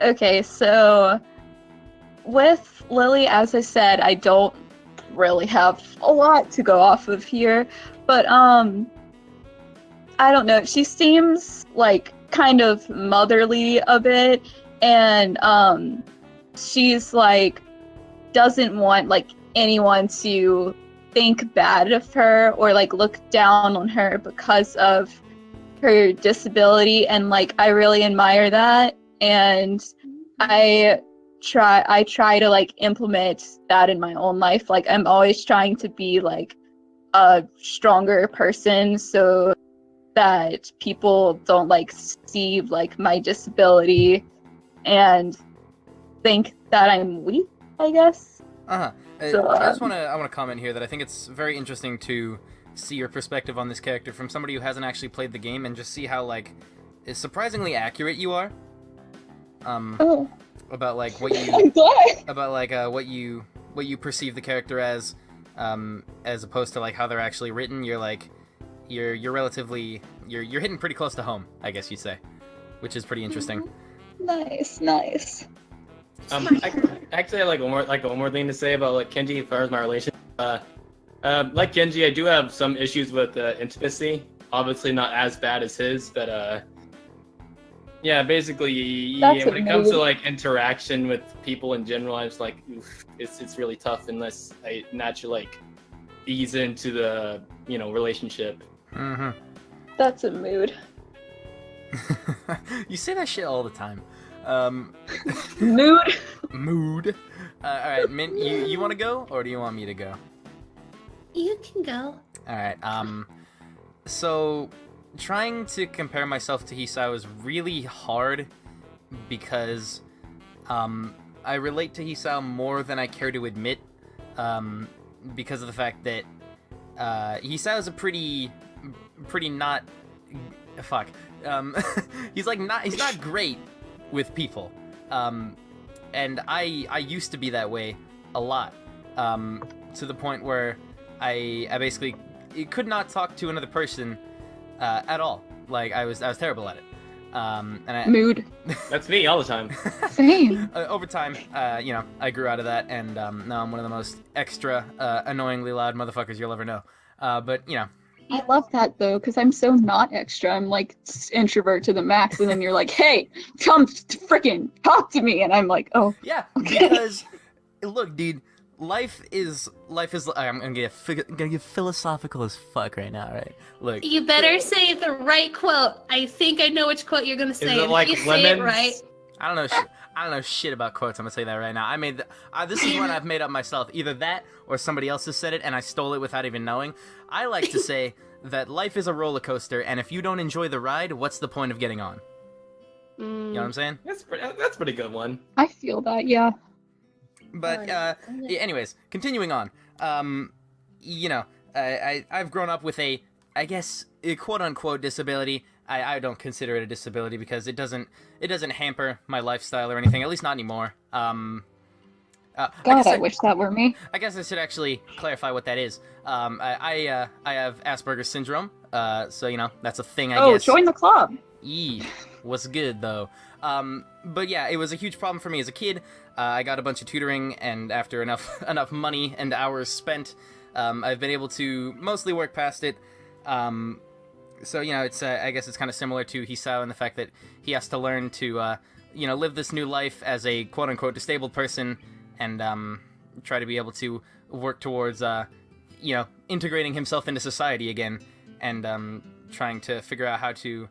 Okay, so with Lily, as I said, I don't really have a lot to go off of here, but I don't know. She seems like kind of motherly a bit, and she's like doesn't want like anyone to think bad of her or like look down on her because of her disability, and like I really admire that, and I try to like implement that in my own life. Like I'm always trying to be like a stronger person so that people don't like see like my disability and think that I'm weak, I guess. So, I want to comment here that I think it's very interesting to see your perspective on this character from somebody who hasn't actually played the game, and just see how like surprisingly accurate you are. About like what you about like what you perceive the character as opposed to like how they're actually written. You're like you're relatively you're hitting pretty close to home, I guess you'd say, which is pretty interesting. Nice. I actually have one more thing to say about like Kenji as far as my relation. Like Kenji, I do have some issues with intimacy. Obviously not as bad as his, but yeah, basically when it comes to like interaction with people in general, I was like, oof, it's really tough unless I naturally like ease into the relationship. Mm-hmm. That's a mood. You say that shit all the time. Mood. All right, Mint, you want to go, or do you want me to go? You can go. All right. So trying to compare myself to Hisao is really hard because I relate to Hisao more than I care to admit, because of the fact that Hisao is a pretty not he's not great with people, and I used to be that way a lot, to the point where I basically could not talk to another person at all. Like I was terrible at it. Mood. That's me all the time. Same. Over time, I grew out of that, and now I'm one of the most extra annoyingly loud motherfuckers you'll ever know. But I love that though, because I'm so not extra. I'm like introvert to the max, and then you're like, "Hey, come freaking talk to me," and I'm like, "Oh." Yeah, because look, dude, life is. I'm gonna get philosophical as fuck right now, right? Look. You better say the right quote. I think I know which quote you're gonna say. Is it like if you lemons? say it right. I don't know shit about quotes. I'm gonna say that right now. This is one I've made up myself. Either that or somebody else has said it and I stole it without even knowing. I like to say that life is a roller coaster, and if you don't enjoy the ride, what's the point of getting on? You know what I'm saying? That's a pretty good one. I feel that, yeah. But anyways, continuing on. I've grown up with a quote unquote disability. I don't consider it a disability because it doesn't hamper my lifestyle or anything, at least not anymore. I God, guess I wish that were me. I guess I should actually clarify what that is. I have Asperger's syndrome, so that's a thing. I guess. Join the club. What's good though? But yeah, it was a huge problem for me as a kid. I got a bunch of tutoring, and after enough money and hours spent, I've been able to mostly work past it. So it's I guess it's kind of similar to Hisao in the fact that he has to learn to live this new life as a quote unquote disabled person, and try to be able to work towards integrating himself into society again, and trying to figure out how to,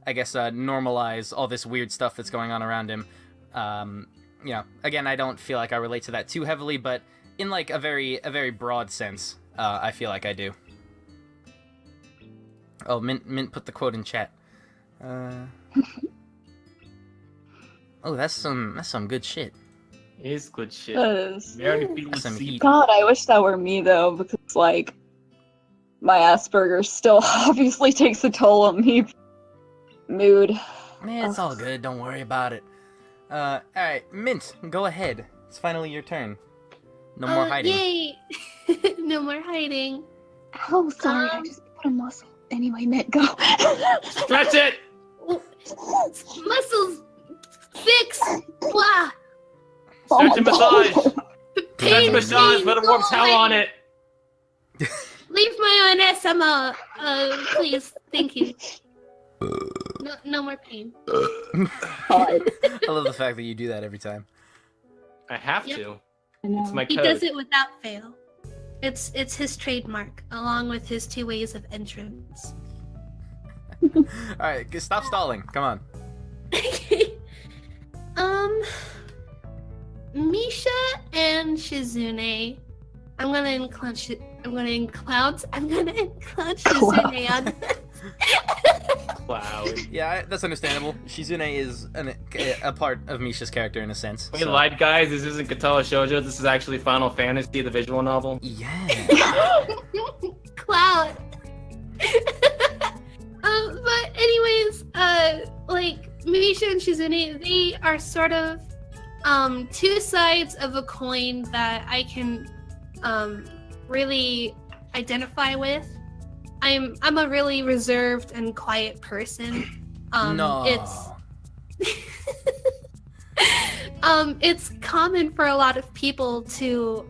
I guess, normalize all this weird stuff that's going on around him. Again, I don't feel like I relate to that too heavily, but in like a very broad sense, I feel like I do. Oh, Mint put the quote in chat. Oh, that's some good shit. It is good shit. Yes. Very feel Some the heat. God, I wish that were me though, because like my Asperger's still obviously takes a toll on me. Mood. Man, it's all good. Don't worry about it. All right, Mint, go ahead. It's finally your turn. No more hiding. Yay! No more hiding. Oh, sorry, I just put a muscle. Anyway, Mitt, go. Stretch it! Muscles fix. Blah. Stretch and massage! Stretch Pain, and massage, pain, put a warm go towel away. on it! Leave my own SMO. Please. Thank you. No more pain. God. I love the fact that you do that every time. I have Yep. to. I know. It's my He code. does it without fail. It's his trademark, along with his 2 ways of entrance. All right, stop stalling. Come on. Misha and Shizune. I'm gonna include Shizune on. Cloud. Yeah, that's understandable. Shizune is a part of Misha's character in a sense. We so- lied, guys. This isn't Katala Shoujo. This is actually Final Fantasy, the visual novel. Yeah. Cloud. But anyways, like Misha and Shizune, they are sort of 2 sides of a coin that I can really identify with. I'm a really reserved and quiet person. No. It's common for a lot of people to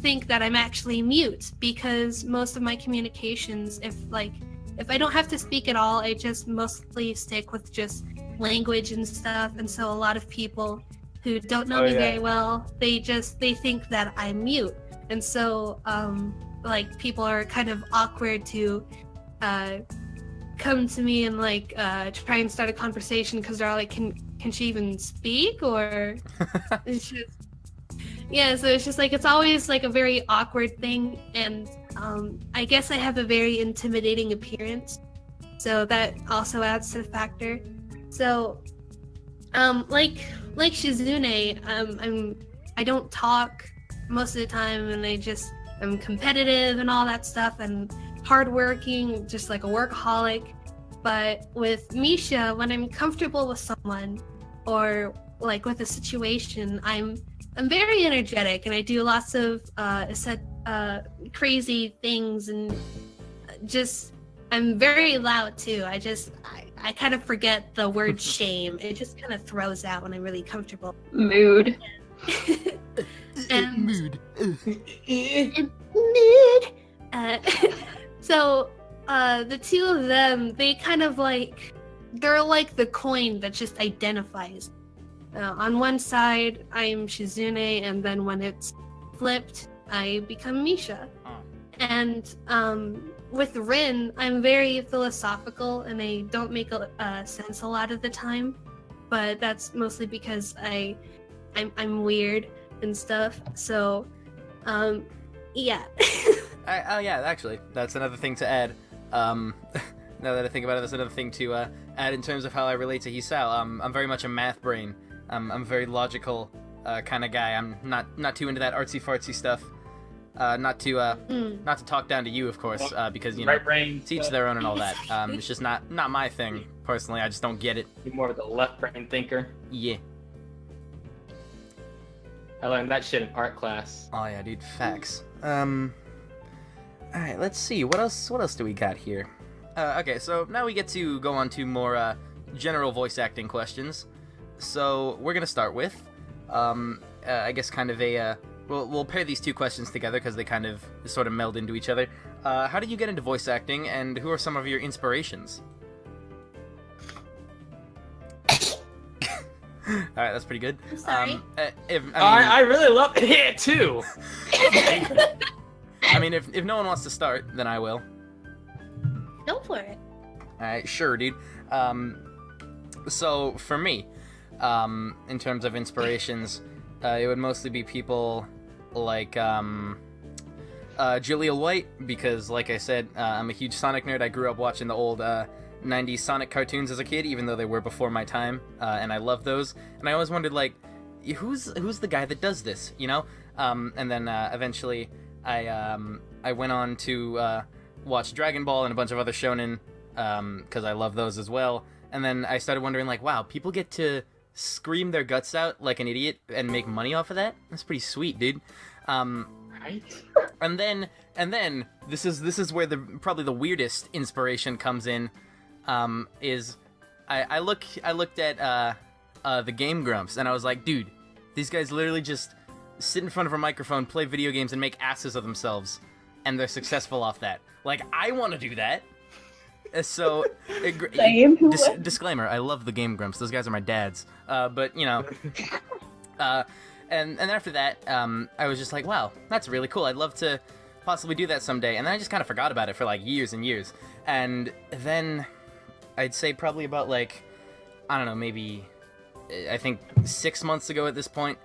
think that I'm actually mute, because most of my communications, if I don't have to speak at all, I just mostly stick with just language and stuff. And so a lot of people who don't know me very well, they think that I'm mute. And so people are kind of awkward to come to me and try and start a conversation, because they're all like, can she even speak? Or it's just, yeah, so it's just like, it's always like a very awkward thing. And I guess I have a very intimidating appearance, so that also adds to the factor. So like Shizune, I don't talk most of the time, and I'm competitive and all that stuff, and hardworking, just like a workaholic. But with Misha, when I'm comfortable with someone or like with a situation, I'm very energetic, and I do lots of crazy things, and just I'm very loud too. I kind of forget the word shame. It just kind of throws out when I'm really comfortable. Mood. And Mood. mood. So the 2 of them, they kind of they're like the coin that just identifies. On one side, I'm Shizune, and then when it's flipped, I become Misha. And with Rin, I'm very philosophical, and I don't make sense a lot of the time. But that's mostly because I'm weird and stuff. So, yeah. Yeah, actually, that's another thing to add. Now that I think about it, that's another thing to add in terms of how I relate to Hisao. I'm very much a math brain. I'm a very logical kind of guy. I'm not too into that artsy fartsy stuff. Not to talk down to you, of course, because Right brain. to each their own and all that. It's just not my thing personally. I just don't get it. You're more of the left brain thinker. Yeah. I learned that shit in art class. Oh yeah, dude, facts. All right, let's see. What else do we got here? Okay, so now we get to go on to more general voice acting questions. So we're gonna start with, I guess, kind of a. We'll pair these two questions together because they kind of sort of meld into each other. How did you get into voice acting, and who are some of your inspirations? All right, that's pretty good. I'm sorry. I really love it too. I mean, if no one wants to start, then I will. Go for it. All right, sure, dude. So for me, in terms of inspirations, it would mostly be people like Julia White, because, like I said, I'm a huge Sonic nerd. I grew up watching the old 90s Sonic cartoons as a kid, even though they were before my time, and I love those. And I always wondered, like, who's the guy that does this, you know? And then eventually, I went on to watch Dragon Ball and a bunch of other shonen, because I love those as well. And then I started wondering, like, wow, people get to scream their guts out like an idiot and make money off of that? That's pretty sweet, dude. Right? And then this is where probably the weirdest inspiration comes in. Is I looked at the Game Grumps, and I was like, dude, these guys literally just sit in front of a microphone, play video games, and make asses of themselves, and they're successful off that. Like, I want to do that. So, Same. Disclaimer: I love the Game Grumps. Those guys are my dads. But you know, and after that, I was just like, wow, that's really cool. I'd love to possibly do that someday. And then I just kind of forgot about it for like years and years. And then I'd say probably about like, I don't know, maybe I think 6 months ago at this point,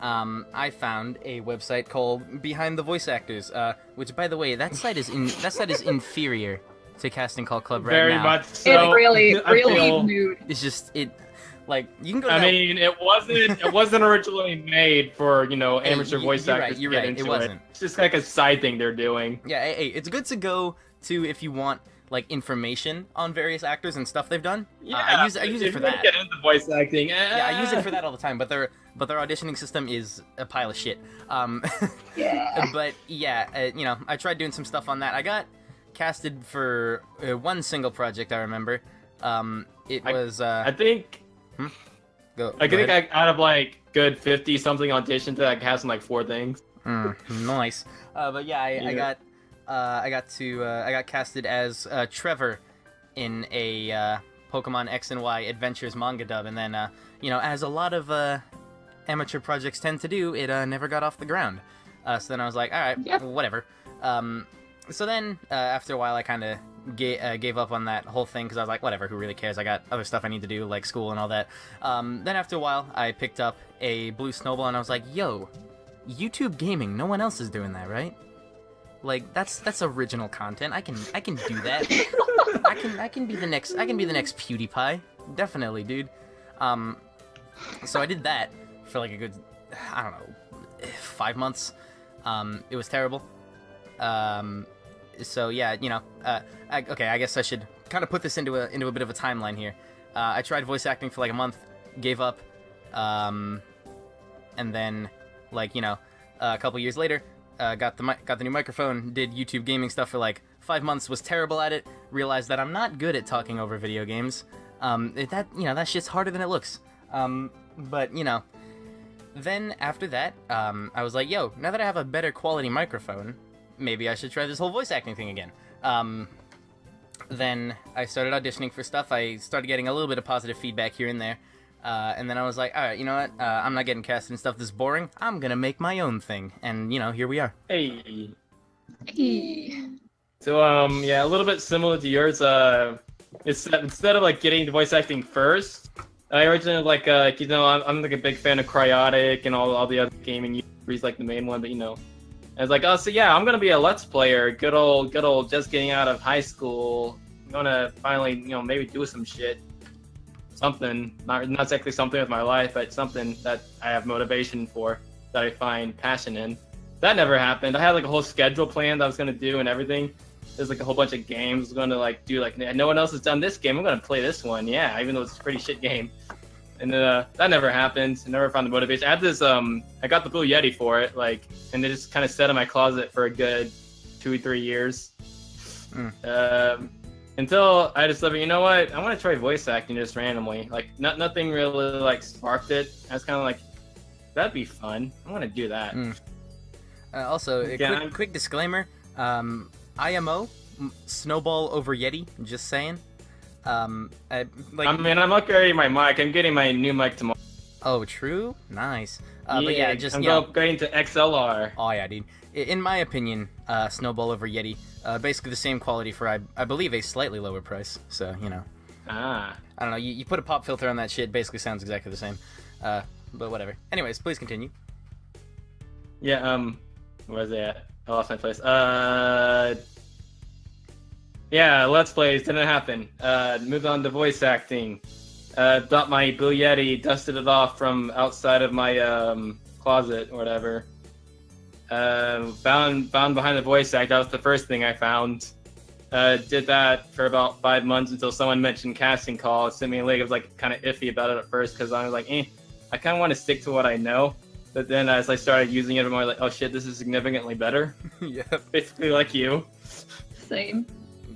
I found a website called Behind the Voice Actors, which, by the way, that site is inferior to Casting Call Club right Very now. much so. It's really I feel- nude. It's just like you can go. To I that- mean, it wasn't originally made for, you know, amateur voice you're right, actors you're to get right, into it wasn't. It's just like a side thing they're doing. Yeah, hey, it's good to go to if you want like information on various actors and stuff they've done. I use it if for you wanna that. Get into voice acting. Yeah, I use it for that all the time. But their auditioning system is a pile of shit. Yeah. But yeah, you know, I tried doing some stuff on that. I got casted for one single project. I remember. It was. I think. Go I think ahead. out of like good 50 something auditions that I cast in like 4 things. Nice. But yeah, I got casted as Trevor in a Pokemon X and Y Adventures manga dub, and then you know, as a lot of amateur projects tend to do, it never got off the ground. So then I was like, all right, Yep. whatever. So then after a while, I kind of gave up on that whole thing because I was like, whatever, who really cares? I got other stuff I need to do, like school and all that. Then after a while, I picked up a Blue Snowball, and I was like, yo, YouTube gaming, no one else is doing that, right? Like, that's original content. I can do that. I can be the next PewDiePie. Definitely, dude. So I did that for like a good, I don't know, 5 months. It was terrible. So yeah, you know, okay, I guess I should kind of put this into a bit of a timeline here. I tried voice acting for like a month, gave up, and then, like, you know, a couple years later, got the new microphone, did YouTube gaming stuff for like 5 months, was terrible at it, realized that I'm not good at talking over video games. That shit's harder than it looks. But you know, then after that, I was like, yo, now that I have a better quality microphone, maybe I should try this whole voice acting thing again. Then I started auditioning for stuff. I started getting a little bit of positive feedback here and there. And then I was like, all right, you know what? I'm not getting casted in stuff this boring. I'm going to make my own thing. And, you know, here we are. Hey. Hey. So, yeah, a little bit similar to yours. It's instead of like getting into voice acting first, I originally like, you know, I'm like a big fan of Cryotic and all the other gaming YouTubers, like the main one, but you know, I was like, oh, so yeah, I'm gonna be a Let's Player. Good old, just getting out of high school. I'm gonna finally, you know, maybe do some shit, something. Not exactly something with my life, but something that I have motivation for, that I find passion in. That never happened. I had like a whole schedule planned that I was gonna do and everything. There's like a whole bunch of games I was gonna like do. Like, no one else has done this game. I'm gonna play this one. Yeah, even though it's a pretty shit game. And that never happened. I never found the motivation. I had this I got the Blue Yeti for it, like, and it just kind of sat in my closet for a good 2 or 3 years. Until I discovered, you know what? I want to try voice acting just randomly. Like, nothing really like sparked it. I was kind of like, that'd be fun. I want to do that. Also, a quick disclaimer: IMO, Snowball over Yeti. Just saying. I mean, I'm upgrading my mic. I'm getting my new mic tomorrow. Oh, true. Nice. I'm upgrading to XLR. Oh yeah, dude. In my opinion, Snowball over Yeti, basically the same quality for I believe a slightly lower price. So you know. I don't know. You put a pop filter on that shit, basically sounds exactly the same. But whatever. Anyways, please continue. Yeah. Where's it at? I lost my place. Yeah, Let's Plays didn't happen. Moved on to voice acting. Got my Blue Yeti, dusted it off from outside of my closet or whatever. Found behind the voice act. That was the first thing I found. Did that for about 5 months until someone mentioned casting call. Sent me a link. I was like kind of iffy about it at first because I was like, I kind of want to stick to what I know. But then as I started using it more, like, oh shit, this is significantly better. Yeah. Basically like you. Same.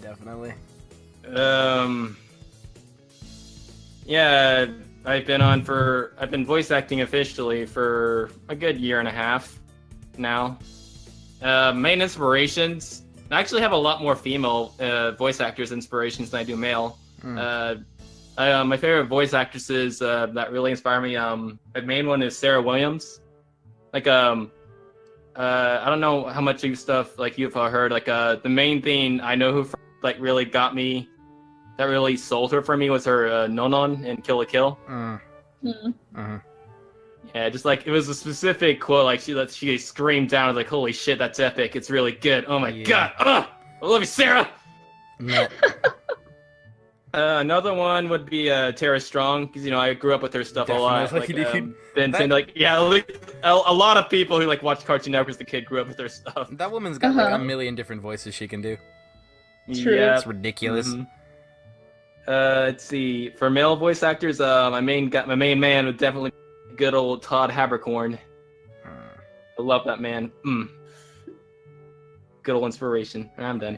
Definitely. Yeah, I've been voice acting officially for a good 1.5 years now. Main inspirations, I actually have a lot more female voice actors inspirations than I do male. My favorite voice actresses that really inspire me, the main one is Sarah Williams. Like, I don't know how much of stuff like you've heard. Like, the main thing I know who like really got me, that really sold her for me, was her Nonon in Kill la Kill. Yeah, just like it was a specific quote. Like she screamed down like, "Holy shit, that's epic! It's really good. Oh my god! I love you, Sarah." No. Another one would be Tara Strong, because I grew up with her stuff a lot. Like, a lot of people who like watch Cartoon Network as the kid grew up with her stuff. That woman's got like a million different voices she can do. True. Yeah, it's ridiculous. Let's see. For male voice actors, my main man would definitely be good old Todd Habercorn. I love that man. Good old inspiration. I'm done.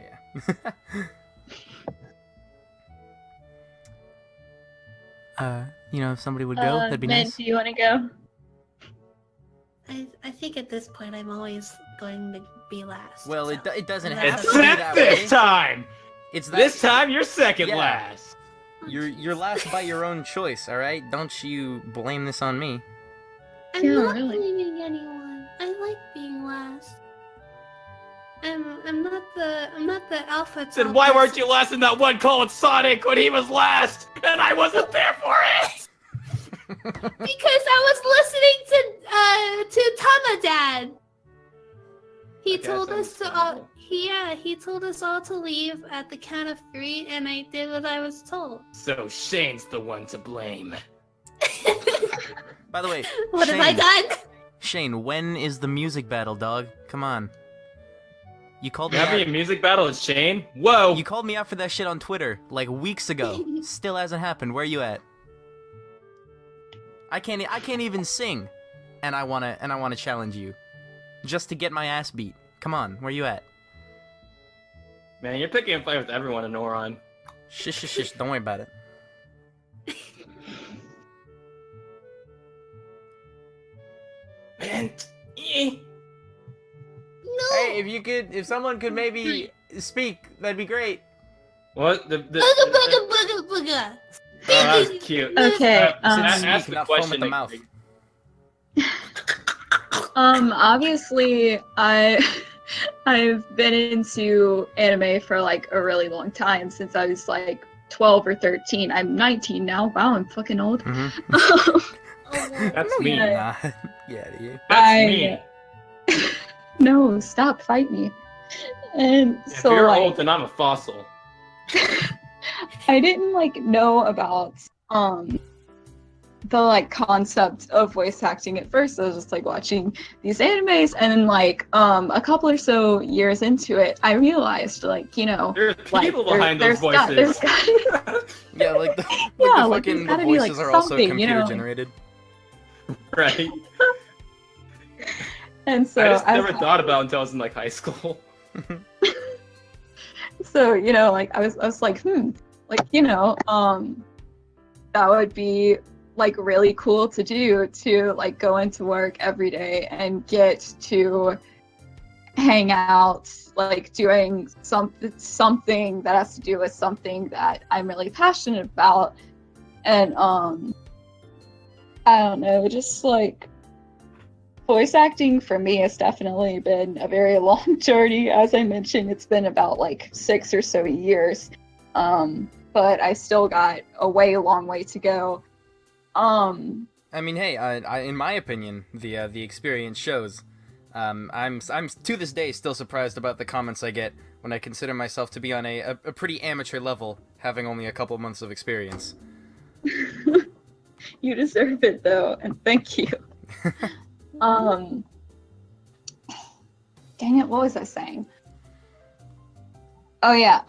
If somebody would go, that'd be nice. Do you want to go? I think at this point I'm always going to be last. Well, so. it doesn't have It's to be that way. this time. It's that, this time you're second last. You're last by your own choice, all right? Don't you blame this on me. I'm Yeah, not really. blaming anyone. I like being last. I'm not the alpha. Then why weren't you last in that one call with Sonic when he was last and I wasn't there for it? Because I was listening to Tama Dad. He told us to all. He told us all to leave at the count of 3, and I did what I was told. So Shane's the one to blame. By the way, What have I done? Shane, when is the music battle, dog? Come on. You called me Having a music battle with Shane? Whoa! You called me out for that shit on Twitter like weeks ago. Still hasn't happened. Where you at? I can't even sing, and I wanna challenge you, just to get my ass beat. Come on, where you at? Man, you're picking a fight with everyone in Oron. Shush. Don't worry about it. Man, No. Hey, if someone could maybe speak, that'd be great. what? Booga booga booga booga. Oh, that was cute. Okay. Ask Speak, the not foam question. at the mouth. Obviously, I've been into anime for like a really long time, since I was like 12 or 13. I'm 19 now. Wow, I'm fucking old. That's me. Nah. Yeah, you. That's me. No, stop, fight me. And If so you're like, old, then I'm a fossil. I didn't like know about the like concept of voice acting at first. I was just like watching these animes, and then like a couple or so years into it, I realized like There's like people behind those voices. there's got, Yeah, like the yeah, the like fucking there's the gotta be like voices are also something, computer like- generated. Right. and so I just was never thought about it until I was in like high school. So like I was like like that would be like really cool to do, to like go into work every day and get to hang out like doing something that has to do with something that I'm really passionate about. And I don't know, just like voice acting for me has definitely been a very long journey. As I mentioned, it's been about like 6 or so years, but I still got a long way to go. I mean, hey, in my opinion, the experience shows. I'm to this day still surprised about the comments I get when I consider myself to be on a pretty amateur level, having only a couple months of experience. You deserve it though, and thank you. Dang it, what was I saying? Oh yeah,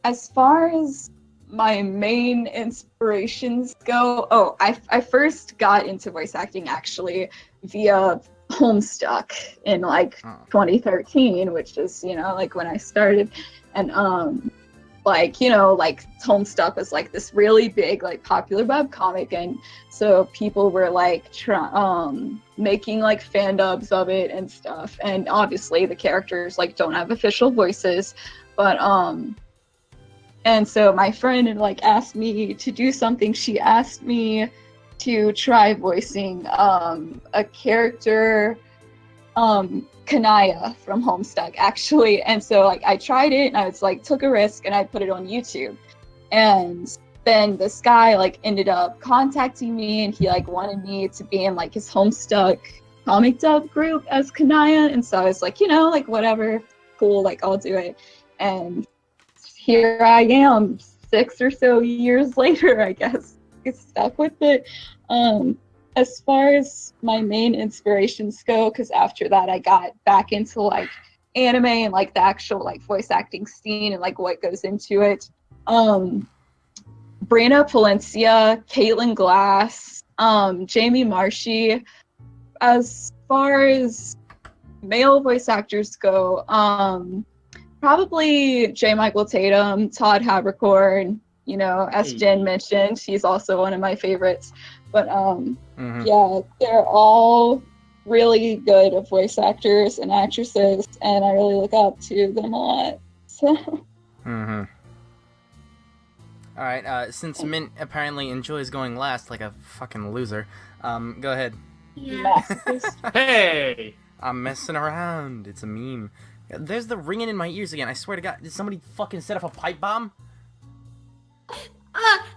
as far as my main inspirations go, I first got into voice acting actually via Homestuck in like 2013, which is like when I started, and like Homestuck was like this really big like popular web comic, and so people were like making like fan dubs of it and stuff, and obviously the characters like don't have official voices, but and so my friend had like asked me to do something. She asked me to try voicing a character, Kanaya from Homestuck actually. And so like I tried it, and I was like took a risk, and I put it on YouTube. And then this guy like ended up contacting me, and he like wanted me to be in like his Homestuck comic dub group as Kanaya. And so I was like, like whatever, cool, like I'll do it. And here I am 6 or so years later, I guess. I stuck with it. As far as my main inspirations go, because after that I got back into like anime and like the actual like voice acting scene and like what goes into it. Brina Palencia, Caitlin Glass, Jamie Marshy. As far as male voice actors go, probably J. Michael Tatum, Todd Habercorn, as Jen mentioned, he's also one of my favorites. But yeah, they're all really good voice actors and actresses, and I really look up to them a lot. So. All right. Since Mint apparently enjoys going last, like a fucking loser, go ahead. Yeah. Hey! I'm messing around. It's a meme. There's the ringing in my ears again. I swear to God, did somebody fucking set off a pipe bomb? I'm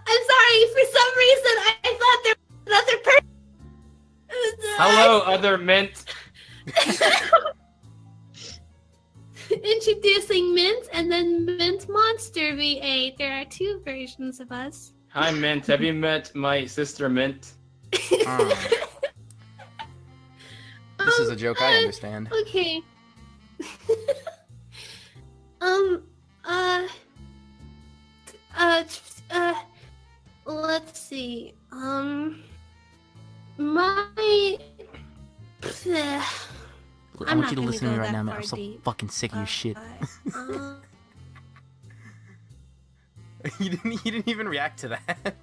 sorry. For some reason, I thought there was another person. Hello, other mint. Introducing Mint and then Mint Monster V8. There are 2 versions of us. Hi, Mint. Have you met my sister, Mint? This is a joke I understand. Okay. Let's see. My. Look, I I'm want not you to gonna listen to me go right that now, man. far I'm so deep, fucking sick of your shit. You didn't even react to that.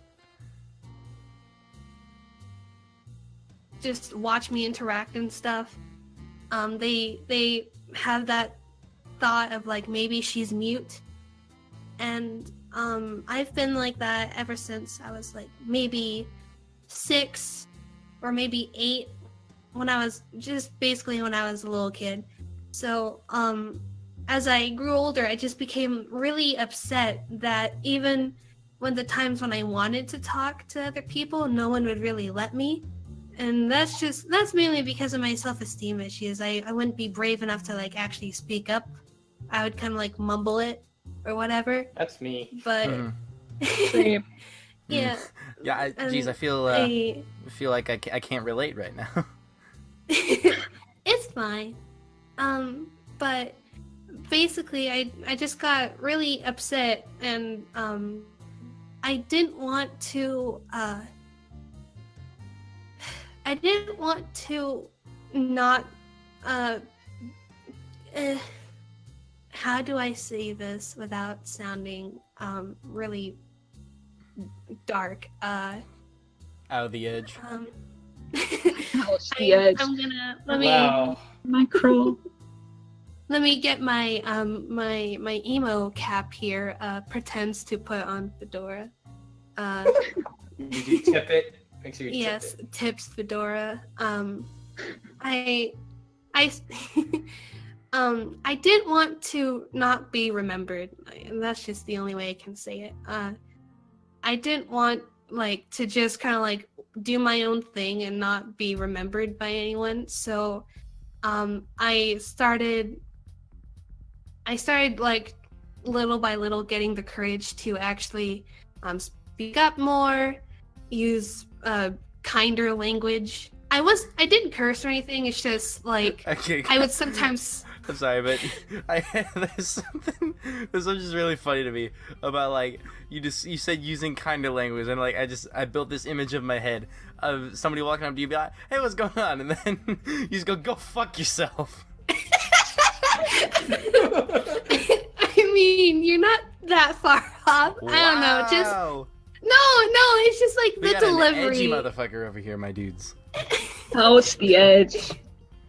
Just watch me interact and stuff. They have that thought of like maybe she's mute, and I've been like that ever since I was like maybe 6 or maybe 8, when I was when I was a little kid. So as I grew older, I just became really upset that even when the times when I wanted to talk to other people, no one would really let me. And that's mainly because of my self-esteem issues. I wouldn't be brave enough to like actually speak up. I would kind of like mumble it or whatever. That's me. But Same. yeah. Yeah, geez, I feel like I can't relate right now. It's fine. But basically, I just got really upset, and I didn't want to. I didn't want to not. How do I say this without sounding really dark? Out of the edge. Ouch, the edge. I'm gonna Wow. My cruel. let me get my my emo cap here. Pretends to put on fedora. Did you tip it? Make sure you Yes, tip it. tips fedora. I I didn't want to not be remembered, and that's just the only way I can say it. I didn't want like to just kind of like do my own thing and not be remembered by anyone. So I started like little by little getting the courage to actually speak up more, use kinder language. I didn't curse or anything. It's just like Okay. I would sometimes. I'm sorry, but there's something just really funny to me about like you said using kinder language, and like I built this image of my head of somebody walking up to you, be like, "Hey, what's going on?" And then you just go fuck yourself. I mean, you're not that far off. I don't know. Just Wow. no. It's just like We the got an edgy delivery. motherfucker over here, my dudes. Ouch, the edge.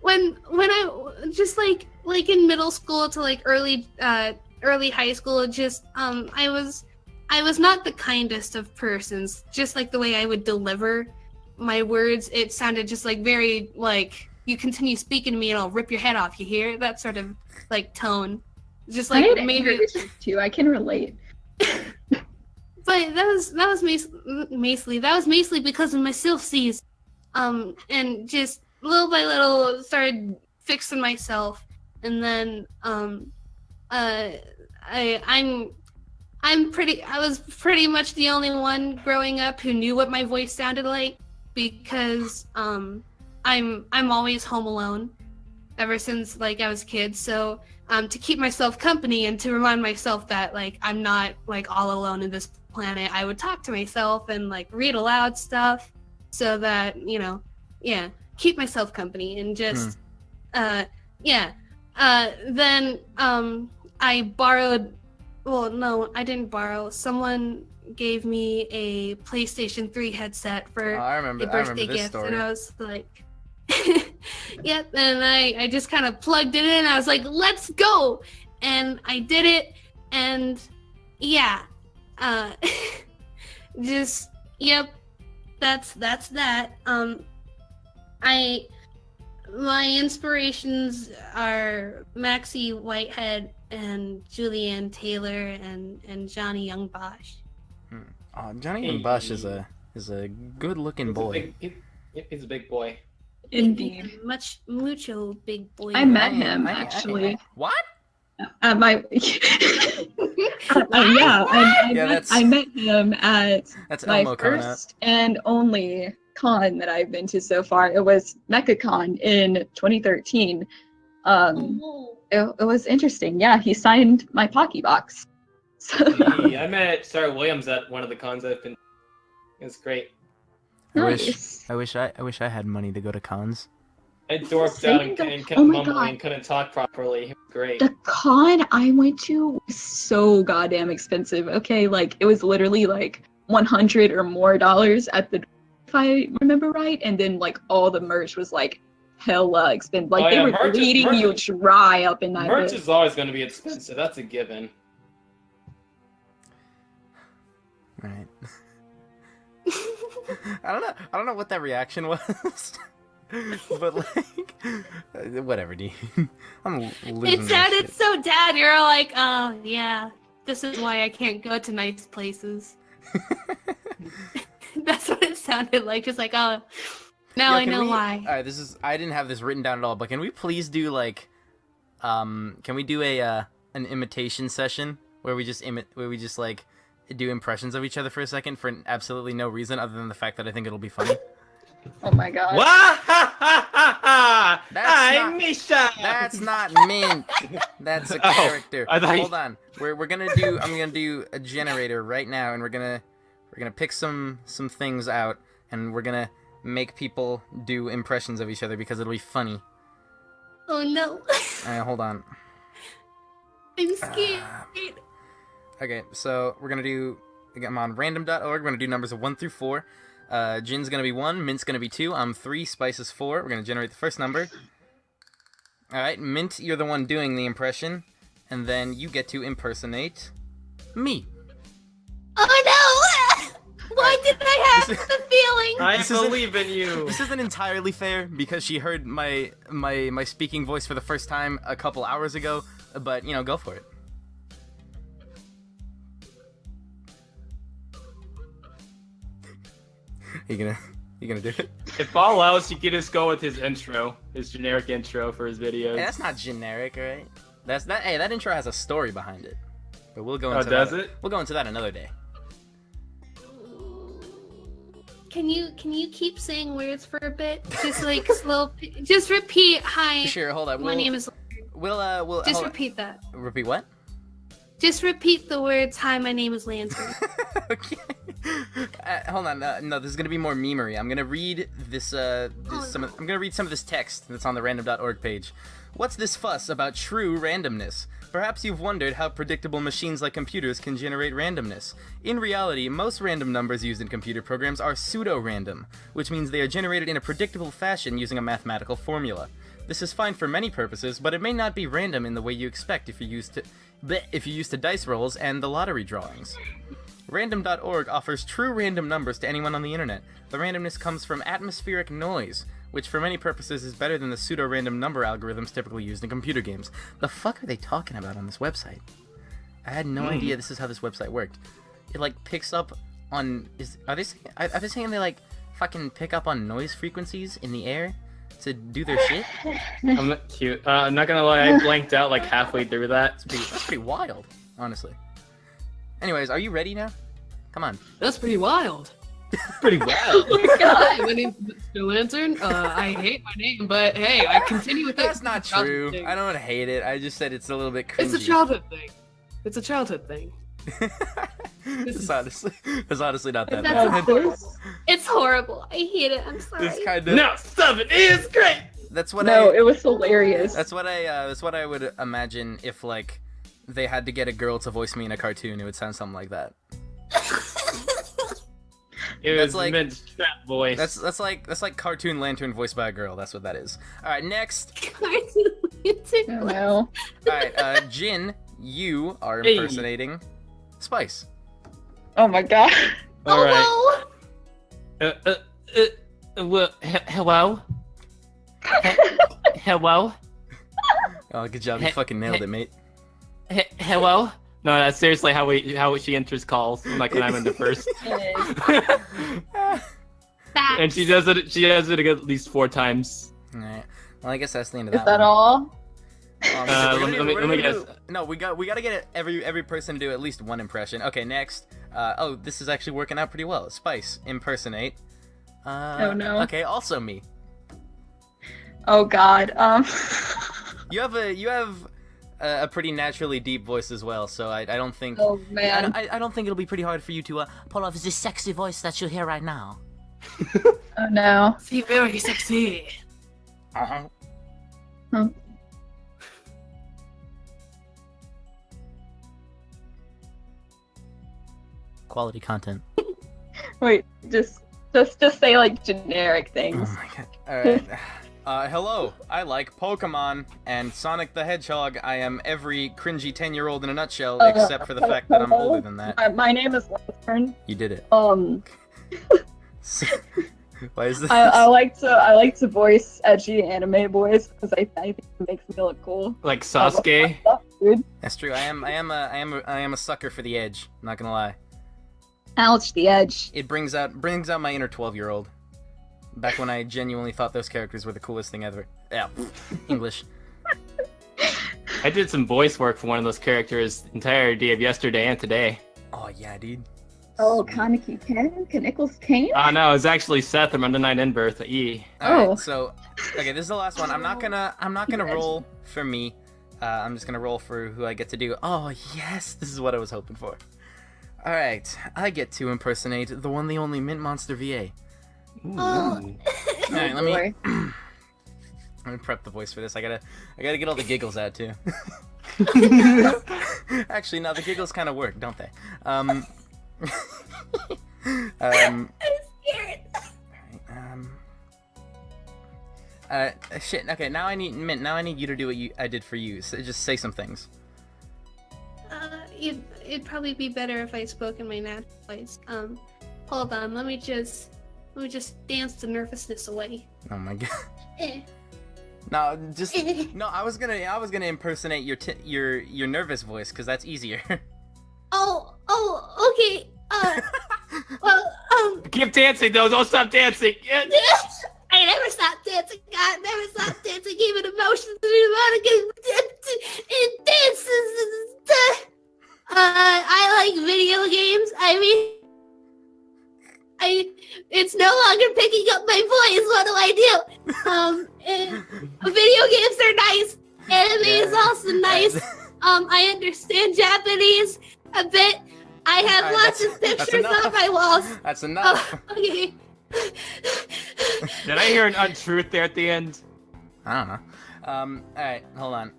When I just like in middle school to like early high school, just I was not the kindest of persons. Just like the way I would deliver my words, it sounded just like very like, you continue speaking to me and I'll rip your head off. You hear that sort of like tone? Just I like had anger maybe. issues too. I can relate. But that was mostly because of my self-sees, and just little by little started fixing myself, and then I was pretty much the only one growing up who knew what my voice sounded like, because I'm always home alone ever since like I was a kid. So to keep myself company and to remind myself that like I'm not like all alone in this planet, I would talk to myself and like read aloud stuff so that, you know, keep myself company and just then I borrowed, well, no, I didn't borrow. Someone gave me a PlayStation 3 headset for I a remember birthday this gift, story. and I was like, yep, and I just kind of plugged it in. I was like, let's go, and I did it, and yeah, just yep, that's that. My inspirations are Maxie Whitehead and Julianne Taylor and Johnny Young Bosch. Oh, Johnny and Bosch is a good-looking boy. He's a big boy. Indeed. Mucho big boy. I met him actually. What? At my I met him at That's my Elmo coming out. first and only con that I've been to so far. It was MechaCon in 2013. It was interesting. Yeah, he signed my Pocky box. So, I met Sarah Williams at one of the cons I've been. It was great. nice. I wish I had money to go to cons. I dorked Same out and thing. kept Oh my mumbling God. and couldn't talk properly. It was great. The con I went to was so goddamn expensive. Okay, like it was literally like $100 or more at the, if I remember right, and then like all the merch was like hella expensive. Like Oh, they yeah, were merch is- bleeding merch you is- dry up in that Merch bitch. is always going to be expensive. That's a given. Right. I don't know what that reaction was. But like, whatever, dude. I'm losing It this sounded shit. so dad. You're like, oh yeah, this is why I can't go to nice places. That's what it sounded like. Just like, oh, now I Can know we- why. All right, I didn't have this written down at all, but can we please do like, can we do an imitation session where we just like do impressions of each other for a second for absolutely no reason other than the fact that I think it'll be funny? Oh my god. I'm Misha. That's not Mint. That's a character. I thought Hold on. I'm gonna do a generator right now, and we're gonna pick some things out, and we're gonna make people do impressions of each other because it'll be funny. Oh no. Alright, hold on. I'm scared. Okay, so we're gonna do. I'm on random.org. We're gonna do numbers of 1 through 4. Jin's gonna be 1, Mint's gonna be 2, I'm 3, Spice is 4. We're gonna generate the first number. Alright, Mint, you're the one doing the impression, and then you get to impersonate me. Oh no! Why did I have the feeling? I believe in you. This isn't entirely fair because she heard my speaking voice for the first time a couple hours ago, but you know, go for it. You gonna do it? If all else, you could just go with his intro, his generic intro for his videos. Hey, that's not generic, right? That's that. Hey, that intro has a story behind it. But we'll go into that. Does it? We'll go into that another day. Can you keep saying words for a bit? Just like slow. Just repeat. Hi. Sure. Hold on. My name is. We'll Just repeat that. Repeat what? Just repeat the words. Hi, my name is Lantern. Okay. Hold on. No, this is gonna be more memery. I'm gonna read this. I'm gonna read some of this text that's on the random.org page. What's this fuss about true randomness? Perhaps you've wondered how predictable machines like computers can generate randomness. In reality, most random numbers used in computer programs are pseudo-random, which means they are generated in a predictable fashion using a mathematical formula. This is fine for many purposes, but it may not be random in the way you expect if you use to dice rolls and the lottery drawings. Random.org offers true random numbers to anyone on the internet. The randomness comes from atmospheric noise, which for many purposes is better than the pseudo-random number algorithms typically used in computer games. The fuck are they talking about on this website? I had no idea this is how this website worked. It like picks up on are they saying they like fucking pick up on noise frequencies in the air to do their shit? I'm not cute. I'm not gonna lie, I blanked out like halfway through that. That's pretty wild, honestly. Anyways, are you ready now? Come on. That's pretty wild. Pretty wild. Hi, my name's Mr. Lantern. I hate my name, but hey, I continue with it. That's not true. I don't hate it. I just said it's a little bit cringy. It's a childhood thing. It's a childhood thing. It's honestly not that That's bad. It's horrible. I hate it. I'm sorry. It's kind of. No, stop it. It's great. That's what it was hilarious. That's what I would imagine if like they had to get a girl to voice me in a cartoon. It would sound something like that. It That's was like- Mint's trap voice. That's like cartoon lantern voiced by a girl. That's what that is. All right, next. Oh, no. All right, Jin, you are Hey. impersonating Spice. Oh my god. All right. Oh Well, hello? Hello? Oh, good job! You fucking nailed it, mate. Hello? No, that's seriously how she enters calls. Like when I'm in the first. no. And she does it. She does it at least 4 times. All right. Well, I guess that's the end of Is that. that one. all? Let me guess. No, we gotta get every person to do at least one impression. Okay, next. Oh, this is actually working out pretty well. Spice, impersonate. Oh, no. Okay, also me. Oh god. You have a pretty naturally deep voice as well, so I don't think. Oh man. I don't think it'll be pretty hard for you to pull off this sexy voice that you'll hear right now. Oh no. See, very sexy. Uh-huh. Quality content. Wait, just say like generic things. Oh my god. Alright. Hello, I like Pokemon and Sonic the Hedgehog. I am every cringy 10-year-old in a nutshell, except for the fact that I'm older than that. My name is Lantern. You did it. Why is this? I like to voice edgy anime boys because I think it makes me look cool. Like Sasuke. Dude. That's true. I am a sucker for the edge. Not gonna lie. Ouch, the edge. It brings out my inner 12-year-old. Back when I genuinely thought those characters were the coolest thing ever. Yeah, English. I did some voice work for one of those characters the entirety of yesterday and today. Oh yeah, dude. Oh, Kaneki Ken? Kanickles Kane? No, it's actually Seth from Under Night in Birth. E. Alright, Oh. so okay, this is the last one. I'm not gonna roll for me. I'm just gonna roll for who I get to do. Oh yes, this is what I was hoping for. Alright, I get to impersonate the one, the only Mint Monster VA. Oh. Alright, let boy. me prep the voice for this. I gotta get all the giggles out too. Actually, no, the giggles kind of work, don't they? I'm scared. Shit. Okay, now I need Mint. Now I need you to do what I did for you. So just say some things. It'd probably be better if I spoke in my natural voice. Hold on. Let me just dance the nervousness away. Oh my god. Eh. No, just no. I was gonna impersonate your nervous voice because that's easier. Oh, okay. Well, Keep dancing, though. Don't stop dancing. I never stopped dancing. I never stopped dancing. Even emotions and dances. I like video games. It's no longer picking up my voice. What do I do? Video games are nice. Anime is also nice. I understand Japanese a bit. I have Alright, lots that's of pictures enough. on my walls. That's enough. Okay. Did I hear an untruth there at the end? I don't know. Alright, hold on.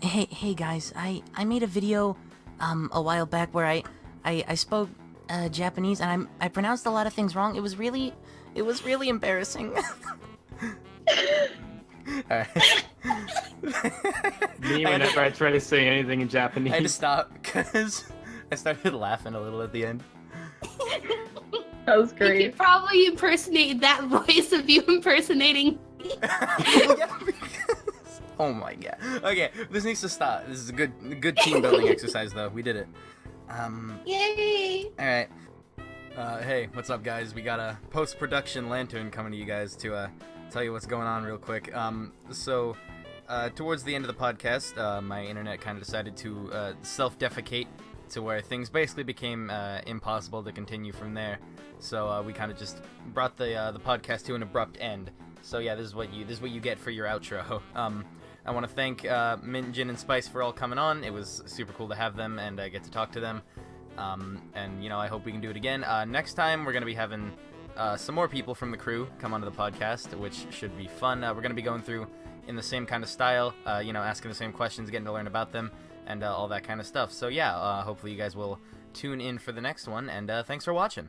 Hey guys, I made a video, a while back where I spoke, Japanese, and I pronounced a lot of things wrong. It was really embarrassing. Alright. Me, whenever I try to say anything in Japanese. I had to stop because I started laughing a little at the end. That was You great. could probably impersonate that voice of you impersonating. Yeah, because... Oh my god. Okay, this needs to stop. This is a good team building exercise though. We did it. Yay! Alright. Hey, what's up guys? We got a post-production lantern coming to you guys to tell you what's going on real quick. Towards the end of the podcast, my internet kind of decided to self-defecate to where things basically became impossible to continue from there. So we kind of just brought the podcast to an abrupt end. So yeah, this is what you get for your outro. I want to thank Mint, Gin, and Spice for all coming on. It was super cool to have them and get to talk to them. And I hope we can do it again. Next time we're gonna be having some more people from the crew come onto the podcast, which should be fun. We're gonna be going through in the same kind of style, asking the same questions, getting to learn about them, and all that kind of stuff. So yeah, hopefully you guys will tune in for the next one, and thanks for watching.